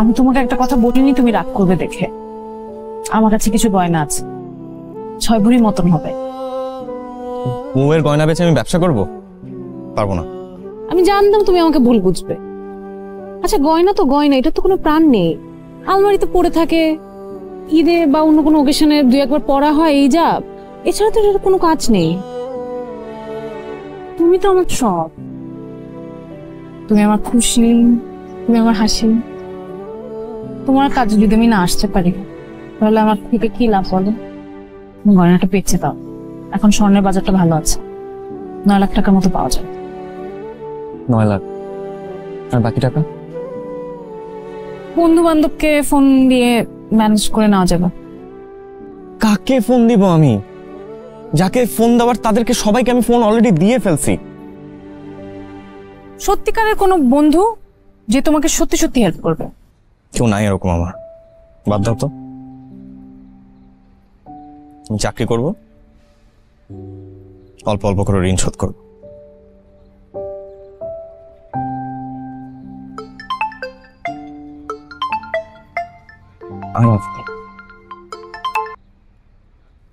আমি তোমাকে একটা কথা বলিনি তুমি রাগ করবে দেখে। আমার কাছে কিছু গয়না আছে, 6 ভরির মতন হবে। বউয়ের গয়না বেচে আমি ব্যবসা করব? পারবো না। আমি জানতাম তুমি আমাকে ভুল বুঝবে। আচ্ছা গয়না তো গয়না, এটা তো কোনো প্রাণ নেই, আলমারিতে পড়ে থাকে, ঈদে বা অন্য কোনো ওকেশনে 2-1 বার পরা হয়, এই যা, এছাড়া তো এটার কোনো কাজ নেই। তুমি তো আমার সব, তুমি আমার খুশি, তুমি আমার হাসি। তোমার কাজে যদি আমি না আসতে পারি তাহলে আমার থেকে কি লাভ বলো? গয়নাটা বেচে দাও, এখন স্বর্ণের বাজারটা ভালো আছে, 9 লাখ টাকার মতো পাওয়া যায়। 9 লাখ? আর বাকি টাকা? বন্ধু বান্ধবকে ফোন দিয়ে ম্যানেজ করে নেওয়া যাবে। কাকে ফোন দিব আমি? যাকে ফোন দেওয়ার তাদেরকে সবাইকে আমি ফোন অলরেডি দিয়ে ফেলছি। সত্যিকারের কোনো বন্ধু যে তোমাকে সত্যি সত্যি হেল্প করবে? কেউ নাই এরকম আমার, বাদ দাও তো। আমি চাকরি করব, অল্প অল্প করে ঋণ শোধ করব।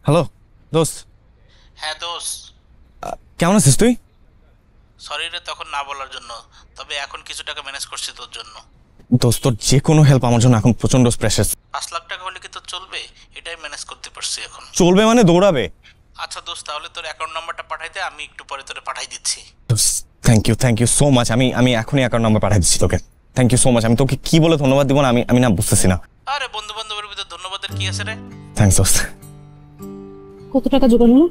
হ্যালো দোস্ত। হ্যাঁ দোস্ত, কেমন আছিস তুই? সরি রে তখন না বলার জন্য, তবে এখন কিছু টাকা ম্যানেজ করছি তোর জন্য। দোস্ত তোর যে কোনো হেল্প আমার জন্য এখন প্রচন্ড প্রেশার। 5 লাখ টাকা হলে কি তোর চলবে? এটাই ম্যানেজ করতে পারছি এখন। চলবে মানে দৌড়াবে। আচ্ছা দোস্ত, তাহলে তোর অ্যাকাউন্ট নাম্বারটা পাঠাই দে, আমি একটু পরে তোরে পাঠাই দিচ্ছি। Thank you so much. আমি এখনই অ্যাকাউন্ট নাম্বার পাঠিয়ে দিচ্ছি তোকে। Thank you so much. আমি তোকে কি বলে ধন্যবাদ দিব না আমি না বুঝতেছি না। আরে বন্ধু বান্ধবের ভিতর ধন্যবাদের কি আছে রে? থ্যাংকস দোস্ত। কত টাকা জোগাড় হলো?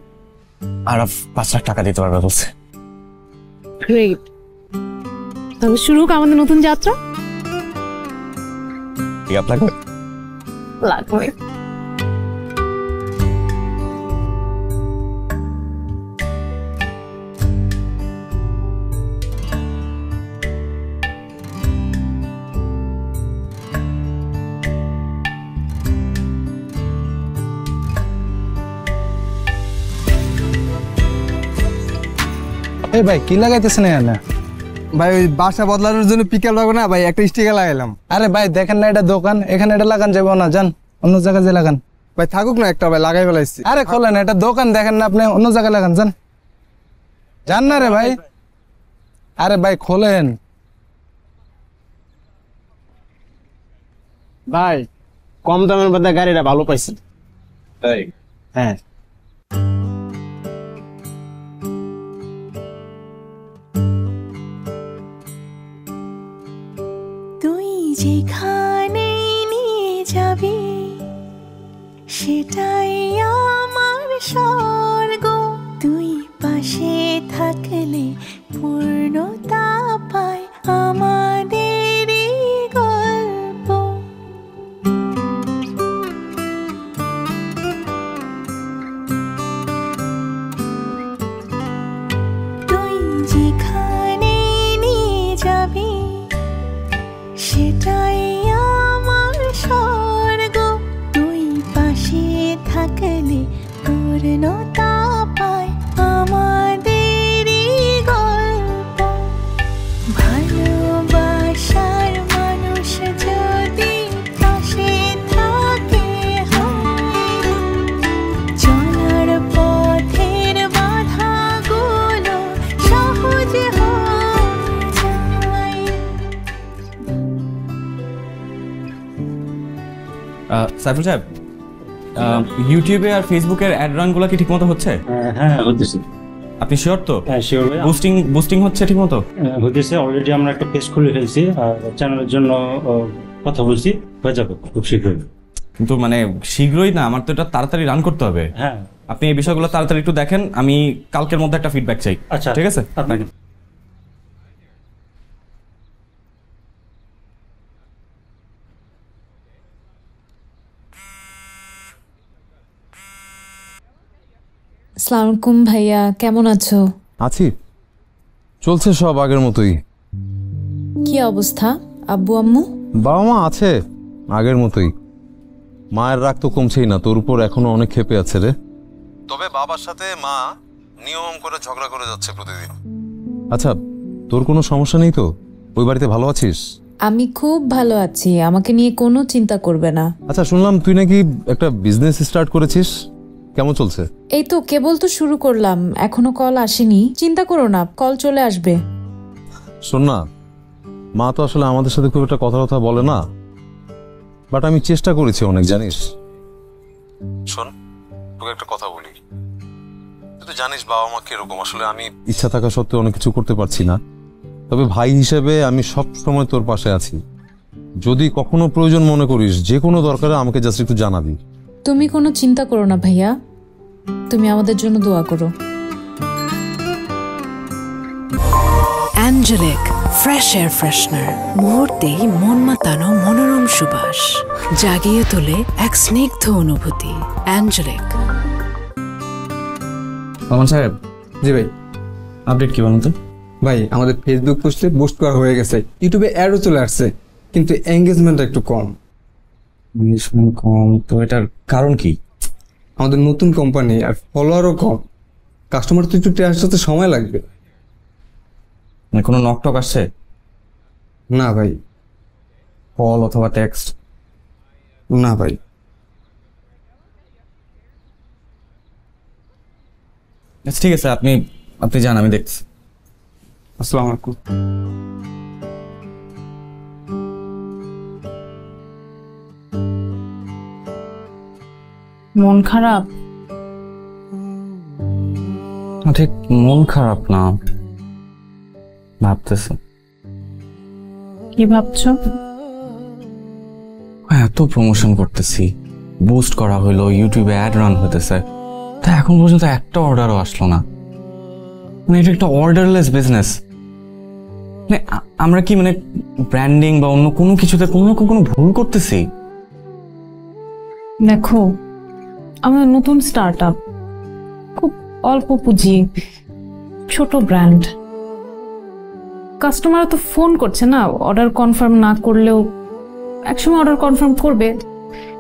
আর 5 লাখ টাকা দিতে পারবে বলছে। গ্রেট, তবে শুরু হোক আমাদের নতুন যাত্রা। লাগবে লাগবে। এই ভাই কি লাগাইতেছেন এখানে? ভাই ওই বাসা বদলানোর জন্য পিকাল লাগবে না ভাই, একটা স্টিকার লাগাইলাম। আরে ভাই দেখেন না এটা দোকান, এখানে এটা লাগান যাবো না, যান অন্য জায়গায় যে লাগান। ভাই থাকুক না একটা, ভাই লাগাই ফেলাইছি। আরে খোলেন, এটা দোকান দেখেন না আপনি, অন্য জায়গায় লাগান, যান যান না রে ভাই। আরে ভাই খোলেন। ভাই কম দামের মধ্যে গাড়িটা ভালো পাইছেন। হ্যাঁ যেখানে নিয়ে যাবি সেটাই আমার স্বর্গ, তুই পাশে থাকলে পূর্ণতা পায় আমাদের গল্প। তুই যেখানে নিয়ে যাবি সেটাই আমার পূর্ণতা পায় আমাদেরই গল্প। ভালোবাসার মানুষ যদি পাশে থাকে চলার পথের বাধাগুলো সহজ হয়ে যায়। সাইফুল সাহেব, ইউটিউবে আর ফেসবুকের অ্যাড রানগুলো কি ঠিকমতো হচ্ছে? হ্যাঁ হচ্ছে। আপনি শিওর তো? হ্যাঁ শিওর ভাই। বুস্টিং হচ্ছে ঠিকমতো? হচ্ছে, অলরেডি আমরা একটা পেজ খুলে ফেলছি আর চ্যানেলের জন্য কথা বলছি, হয়ে যাবে খুব শীঘ্রই। কিন্তু মানে শীঘ্রই না, আমার তো এটা তাড়াতাড়ি রান করতে হবে। হ্যাঁ, আপনি এই বিষয়গুলো তাড়াতাড়ি একটু দেখেন, আমি কালকের মধ্যে একটা ফিডব্যাক চাই। আচ্ছা ঠিক আছে? আপনাকে আসসালামু আলাইকুম ভাইয়া, কেমন আছো? আছি, চলছে সব আগের মতোই। কি অবস্থা আব্বু আম্মু? বাবা মা আছে আগের মতোই। মায়ের রাগ তো কমছেই না, তোর উপর এখনো অনেক ক্ষেপে আছে রে। তবে বাবার সাথে মা নিয়ম করে ঝগড়া করে যাচ্ছে প্রতিদিন। আচ্ছা, তোর কোনো সমস্যা নেই তো? ওই বাড়িতে ভালো আছিস? আমি খুব ভালো আছি, আমাকে নিয়ে কোনো চিন্তা করবে না। আচ্ছা, শুনলাম তুই নাকি একটা বিজনেস স্টার্ট করেছিস, কেমন চলছে? এই তো কেবল তো শুরু করলাম, এখনো কল আসেনি। চিন্তা করো না, কল চলে আসবে। শোন না, মা তো আসলে আমাদের সাথে খুব একটা কথা বলে না, বাট আমি চেষ্টা করেছি অনেক, জানিস। শোন, তোকে একটা কথা বলি, তুই তো জানিস বাবা মা কিরকম। আসলে আমি ইচ্ছা থাকা সত্ত্বেও অনেক কিছু করতে পারছি না, তবে ভাই হিসেবে আমি সব সময় তোর পাশে আছি। যদি কখনো প্রয়োজন মনে করিস, যে কোনো দরকারে আমাকে জাস্ট একটু জানাবি। তুমি কোনো চিন্তা করো না ভাইয়া, তুমি আমাদের জন্য দোয়া করো। অ্যাঞ্জেলিক ফ্রেশ এয়ার ফ্রেশনার, মুহূর্তেই মন মাতানো মনোরম সুবাস, জাগিয়ে তোলে এক স্নিগ্ধ অনুভূতি। অ্যাঞ্জেলিক। মামুন সাহেব। জি ভাই। আপডেট কি বলুন তো? ভাই, আমাদের ফেসবুক পোস্টে বুস্ট করা হয়ে গেছে, ইউটিউবে অ্যাডও চলে আসছে, কিন্তু এঙ্গেজমেন্ট একটু কম। এঙ্গেজমেন্ট কম? তো এটার কারণ কি? আমাদের নতুন কোম্পানি আর ফলোয়ারও কম, কাস্টমার তো একটু টেস্ট হতে সময় লাগবে। মানে কোনো নকটক আসছে? না ভাই। কল অথবা টেক্সট? না ভাই। আচ্ছা ঠিক আছে, আপনি যান, আমি দেখছি। আসসালামু আলাইকুম। মন খারাপ? ঠিক মন খারাপ না, ভাবতেছি। কি ভাবছো? এত প্রমোশন করতেছি, বুস্ট করা হইলো, ইউটিউবে অ্যাড রান হইতেছে, তা এখন পর্যন্ত একটা অর্ডারও আসলো না। মানে এটা একটা অর্ডারলেস বিজনেস। মানে আমরা কি মানে ব্র্যান্ডিং বা অন্য কোনো কিছুতে কোনো ভুল করতেছি? দেখো, আমাদের নতুন স্টার্ট আপ, খুব অল্প পুঁজি, ছোট ব্র্যান্ড। কাস্টমার তো ফোন করছে না, অর্ডার কনফার্ম না করলেও একসময় অর্ডার কনফার্ম করবে।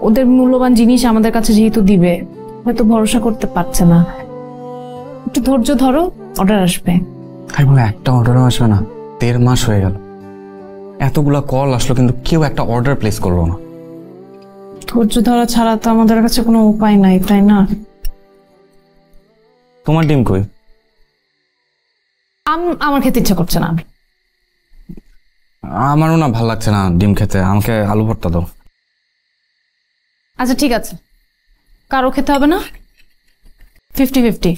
ওদের মূল্যবান জিনিস আমাদের কাছে যেহেতু দিবে, হয়তো ভরসা করতে পারছে না। একটু ধৈর্য ধরো, অর্ডার আসবে। তাই বলে একটা অর্ডারও আসবে না? 1.5 মাস হয়ে গেল, এতগুলা কল আসলো, কিন্তু কেউ একটা অর্ডার প্লেস করলো না। ধৈর্য ধরা ছাড়া তো আমাদের কাছে কোনো উপায় নাই, তাই না? তোমার ডিম কই? আমার খেতে ইচ্ছা করছে না। আমারও না ভালো লাগছে না ডিম খেতে, আমাকে আলু ভর্তা দাও। আচ্ছা ঠিক আছে, কারো খেতে হবে না, 50-50,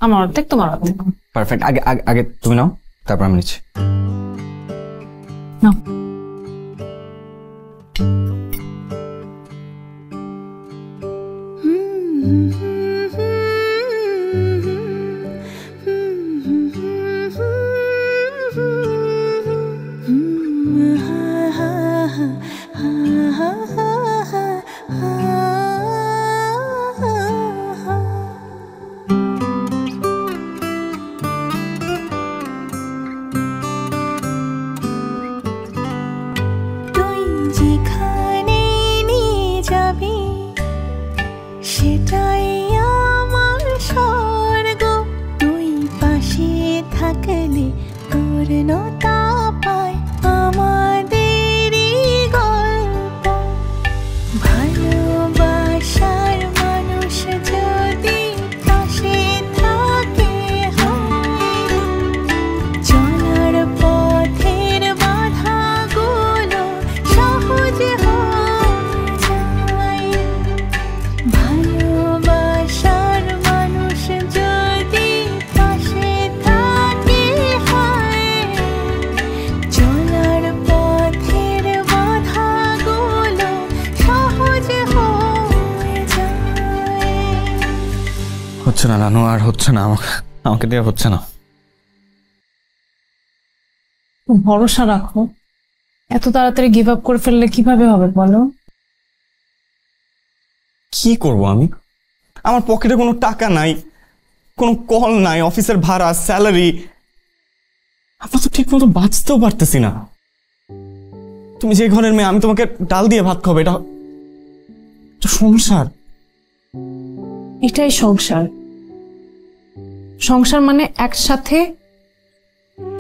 আমার অর্ধেক তোমার অর্ধেক। পারফেক্ট। আগে আগে আগে তুমি নাও, তারপর আমি নিচ্ছি। নাও। তুই যেখানে নিয়ে যাবি সেটাই আমার হচ্ছে না নানু, আর হচ্ছে না, আমাকে দিয়ে হচ্ছে না। ভরসা রাখো, এত তাড়াতাড়ি গিভ আপ করে ফেললে কিভাবে হবে বলো? কি করব আমি? আমার পকেটে কোনো টাকা নাই, কোনো কল নাই, অফিসের ভাড়া, স্যালারি, আমরা তো ঠিক মতো বাঁচতেও পারতেছি না। তুমি যে ঘরের মেয়ে, আমি তোমাকে ডাল দিয়ে ভাত খাবো, এটা সংসার। এটাই সংসার। সংসার মানে একসাথে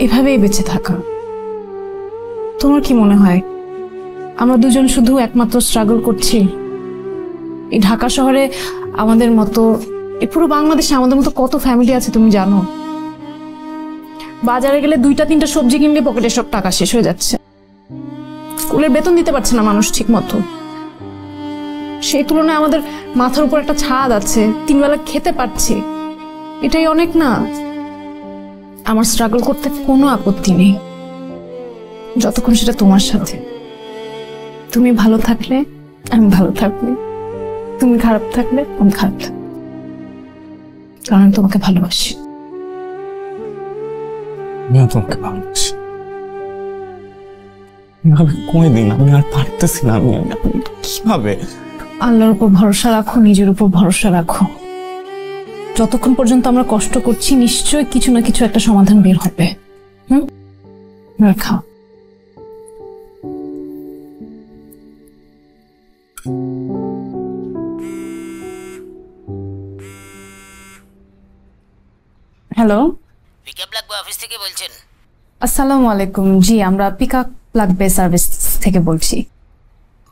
এভাবেই বেঁচে থাকা। তোমার কি মনে হয় আমরা দুজন শুধু একমাত্র স্ট্রাগল করছি? এই ঢাকা শহরে আমাদের মতো, এই পুরো বাংলাদেশে আমাদের মতো কত ফ্যামিলি আছে তুমি জানো? বাজারে গেলে 2-3টা সবজি কিনলে পকেটে সব টাকা শেষ হয়ে যাচ্ছে। স্কুলের বেতন দিতে পারছে না মানুষ ঠিক মতো। সেই তুলনায় আমাদের মাথার উপর একটা ছাদ আছে, 3 বেলা খেতে পারছি, এটাই অনেক না? আমার স্ট্রাগল করতে কোনো আপত্তি নেই, যতক্ষণ সেটা তোমার সাথে। তুমি ভালো থাকলে আমি ভালো থাকবো, তুমি খারাপ থাকলে আমি খারাপ থাকবো, কারণ আমি তোমাকে ভালোবাসি। আমিও তোমাকে ভালোবাসি। কয়ে দিন, আমি আর পারতেছি না। আমি কিভাবে? আল্লাহর উপর ভরসা রাখো, নিজের উপর ভরসা রাখো। যতক্ষণ পর্যন্ত আমরা কষ্ট করছি নিশ্চয়ই কিছু না কিছু একটা সমাধান বের হবে। খাও। হ্যালো, পিকআপ লাগবে অফিস থেকে বলছেন? আসসালামু আলাইকুম। জি, আমরা পিকআপ লাগবে সার্ভিস থেকে বলছি।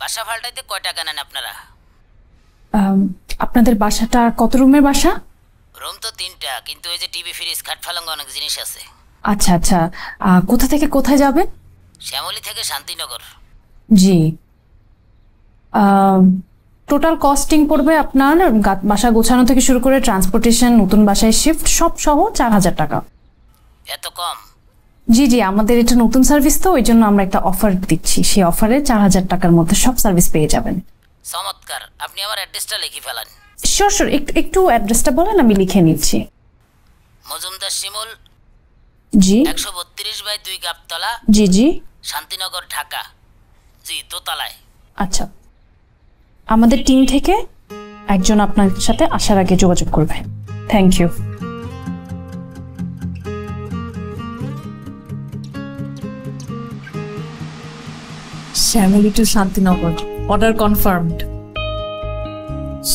বাসা ভাড়াটাইতে কয় টাকা নেন আপনারা? আপনাদের বাসাটা কত রুমের বাসা? রুম তো 3টা, কিন্তু ওই যে টিভি, ফ্রিজ, খাট, পালঙ্গ অনেক জিনিস আছে। আচ্ছা আচ্ছা, কোথা থেকে কোথায় যাবেন? শ্যামলী থেকে শান্তিনগর। জি, টোটাল কস্টিং পড়বে আপনার বাসা গোছানো থেকে শুরু করে ট্রান্সপোর্টেশন, নতুন বাসায় শিফট সব সহ 4000 টাকা। এত কম? জি জি, আমাদের এটা নতুন সার্ভিস তো, ওই জন্য আমরা একটা অফার দিচ্ছি। সেই অফারে 4000 টাকার মধ্যে সব সার্ভিস পেয়ে যাবেন। চমৎকার, আপনি আমার অ্যাড্রেসটা লিখে ফেলান। শিওর শিওর, একটু অ্যাড্রেসটা বলেন, আমি লিখে নিচ্ছি। মজুমদার শিমুল, জি, 132/2 গাবতলা, জি জি, শান্তিনগর, ঢাকা। জি, দোতলায়। আচ্ছা, আমাদের টিম থেকে একজন আপনার সাথে আসার আগে যোগাযোগ করবে। Thank you. Shyamoli to Shantinagar, order confirmed.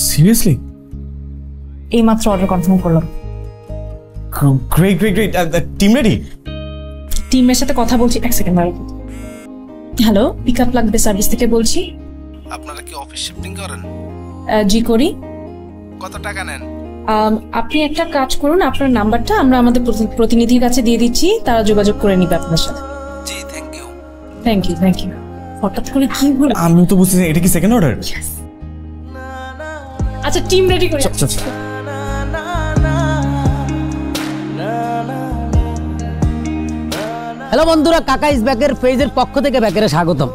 Seriously? এইমাত্র অর্ডার কনফার্ম করলাম। Great great great. Team ready? টিমের সাথে কথা বলছি, এক সেকেন্ড ভাই। হ্যালো, পিকআপ লাগবে সার্ভিস থেকে বলছি। আপনারা কি অফিস শিফটিং করেন? জি করি। কত টাকা নেন? আপনি একটা কাজ করুন, আপনার নাম্বারটা আমরা আমাদের প্রতিনিধির কাছে দিয়ে দিচ্ছি, তারা যোগাযোগ করে নিবে আপনার সাথে। জি, thank you. Thank you thank you. হঠাৎ করে কি হলো? আমি তো বুঝছি, এটা কি সেকেন্ড অর্ডার? আচ্ছা, টিম রেডি করে। হ্যালো বন্ধুরা, কাকা ইজ ব্যাকের পেজের পক্ষ থেকে ব্যাকেরে স্বাগতম।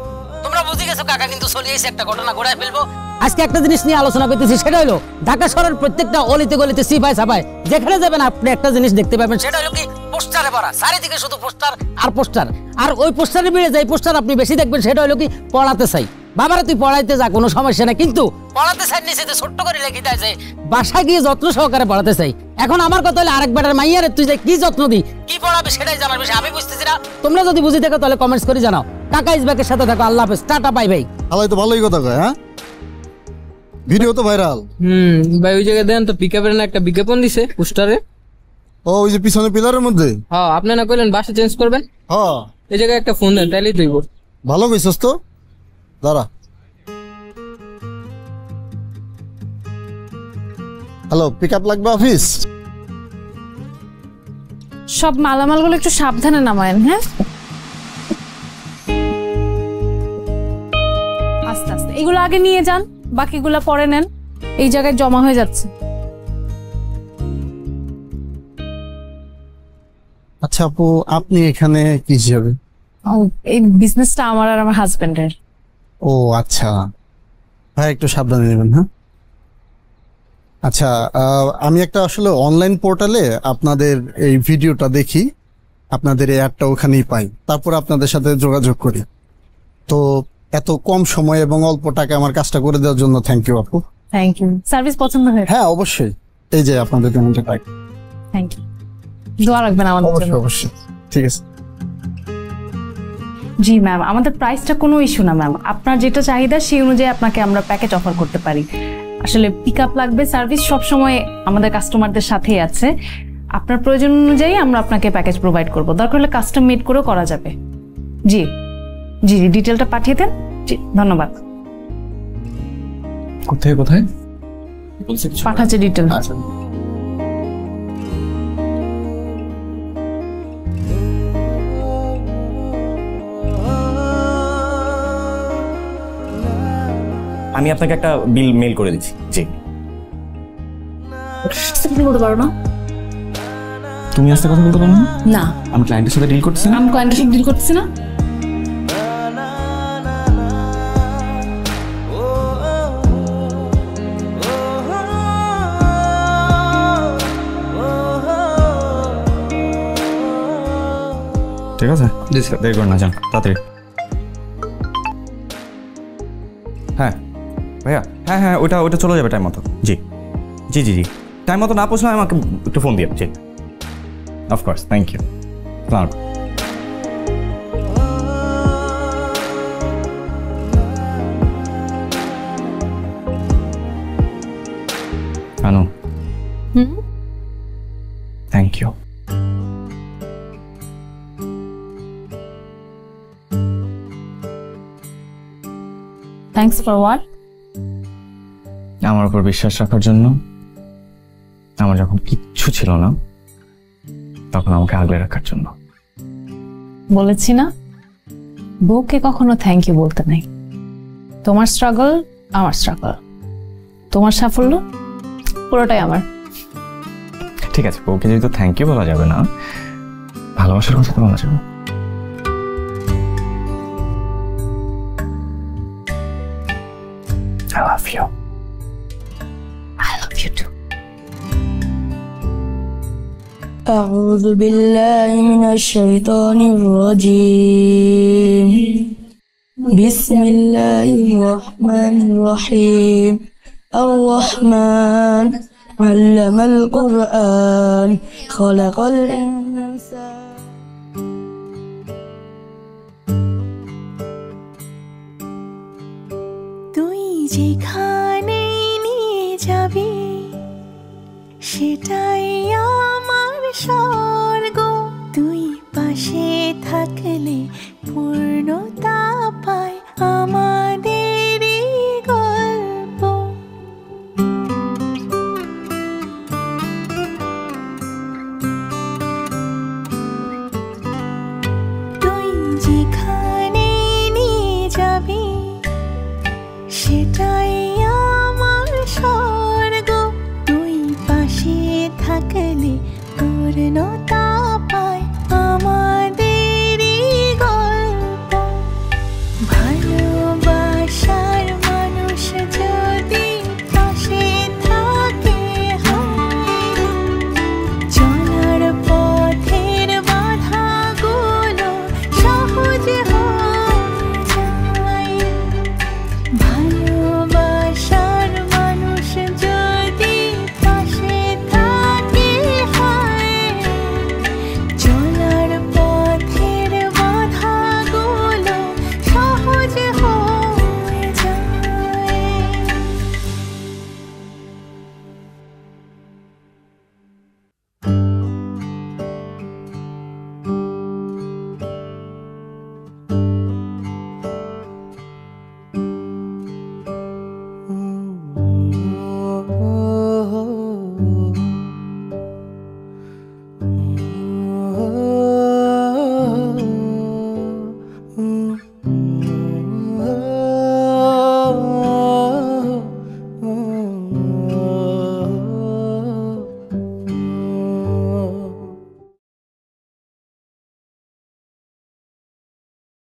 তোমরা বুঝে গেছো কাকা কিন্তু চলে এসে একটা ঘটনা ঘটায় ফেলবো। আজকে একটা জিনিস নিয়ে আলোচনা করতেছি, সেটা হলো ঢাকা শহরের প্রত্যেকটা অলিতে গলিতে সিপাই সাপাই যেখানে যাবেন আপনি একটা জিনিস দেখতে পাবেন, সেটা হলো কি পোস্টারে ভরা, চারিদিকে শুধু পোস্টার আর পোস্টার। আর ওই পোস্টারে মিলে যায় পোস্টার আপনি বেশি দেখবেন, সেটা হলো কি পড়াতে চাই। বাবারা তুই পড়াইতে যা, কোনো সমস্যা না, কিন্তু পড়াতে চাই নিচে ছোট্ট করে লিখে দেয় যে বাসা গিয়ে যত্ন সহকারে পড়াতে চাই। এখন আমার কথা হলো আরেক বেটার মাইয়ারে তুই যে কি যত্ন দি, কি পড়াবে সেটাই জানার বিষয়, আমি বুঝতেছি না। তোমরা যদি বুঝে থাকো তাহলে কমেন্টস করে জানাও। কাকা ইজ ব্যাকের সাথে থাকো। আল্লাহ হাফেজ, টাটা, বাই বাই। আলাই তো ভালোই কথা কয়। হ্যাঁ, ভিডিও তো ভাইরাল। ভাই ওই জায়গায় দেন তো, পিকআপের না একটা বিজ্ঞাপন দিছে পোস্টারে। ও, ওই যে পিছনে পিলারের মধ্যে। হ্যাঁ, আপনি না কইলেন বাসা চেঞ্জ করবেন? হ্যাঁ, এই জায়গায় একটা ফোন দেন, তাইলেই তুইব। ভালো কইছস তো, দাঁড়া। হ্যালো, পিকআপ লাগবে অফিস? সব মালামালগুলো একটু সাবধানে নামায়েন। হ্যাঁ, আস্তে আস্তে। এগুলো আগে নিয়ে যান, বাকিগুলো পরে নেন, এই জায়গায় জমা হয়ে যাচ্ছে। আচ্ছা আপু, আপনি এখানে কি হিসাবে? এই বিজনেসটা আমার আর আমার হাজবেন্ডের। ও আচ্ছা, ভাই একটু সাবধানে নেবেন। হ্যাঁ, আচ্ছা, আমি একটা আসলে অনলাইন পোর্টালে আপনাদের এই ভিডিওটা দেখি, আপনাদের এই অ্যাডটা ওখানেই পাই, তারপর আপনাদের সাথে যোগাযোগ করি। তো এত কম সময় এবং অল্প টাকা আমার কাজটা করে দেওয়ার জন্য থ্যাংক ইউ আপু। Thank you. সার্ভিস পছন্দ হয়েছে? হ্যাঁ অবশ্যই, এই যে আপনাদের পেমেন্টটা পাই। Thank you. দোয়া রাখবেন আমাদের জন্য। অবশ্যই অবশ্যই, ঠিক আছে। জি ম্যাম, আমাদের প্রাইসটা কোনো ইস্যু না ম্যাম। আপনার যেটা চাহিদা সেই অনুযায়ী আপনাকে আমরা প্যাকেজ অফার করতে পারি। আসলে পিক আপ লাগবে, সার্ভিস সবসময় আমাদের কাস্টমারদের সাথেই আছে। আপনার প্রয়োজন অনুযায়ী আমরা আপনাকে প্যাকেজ প্রোভাইড করব, দরকার হলে কাস্টম মেড করেও করা যাবে। জি জি জি, ডিটেলটা পাঠিয়ে দেন। জি ধন্যবাদ। কোথায় কোথায় পাঠাচ্ছে ডিটেল। আমি আপনাকে একটা বিল মেল করে দিচ্ছি। জি, বলতে পারো না? তুমি আস্তে কথা বলতে পারো না? না, আমি ক্লায়েন্টের সাথে ডিল করতেছি না। আমি ক্লায়েন্টের সাথে ডিল করতেছি না। ঠিক আছে, জি স্যার, দেরি করেন না, যান তাড়াতাড়ি। হ্যাঁ ভাইয়া, হ্যাঁ হ্যাঁ, ওটা চলে যাবে টাইম মতো। জি জি জি জি, টাইম মতো না পৌঁছলে আমাকে একটু ফোন দিয়ে। জি অফকোর্স, থ্যাংক ইউ। আনো, thank you. Thanks for what? আমার উপর বিশ্বাস রাখার জন্য। আমার যখন কিচ্ছু ছিল না তখন আমাকে আগলে রাখার জন্য। বলেছি না, বউকে কখনো থ্যাংক ইউ বলতে নাই। তোমার স্ট্রাগল আমার স্ট্রাগল, তোমার সাফল্য পুরোটাই আমার। ঠিক আছে, বউকে যেহেতু থ্যাংক ইউ বলা যাবে না, ভালোবাসার কথা তো বলা যাবে। I love you. I love you too. أعوذ بالله من الشيطان الرجيم. بسم الله الرحمن الرحيم. الرحمن علم القرآن خلق الإنسان. তুই যেখানে নিয়ে যাবি সেটাই আমার স্বর্গ। তুই পাশে থাকলে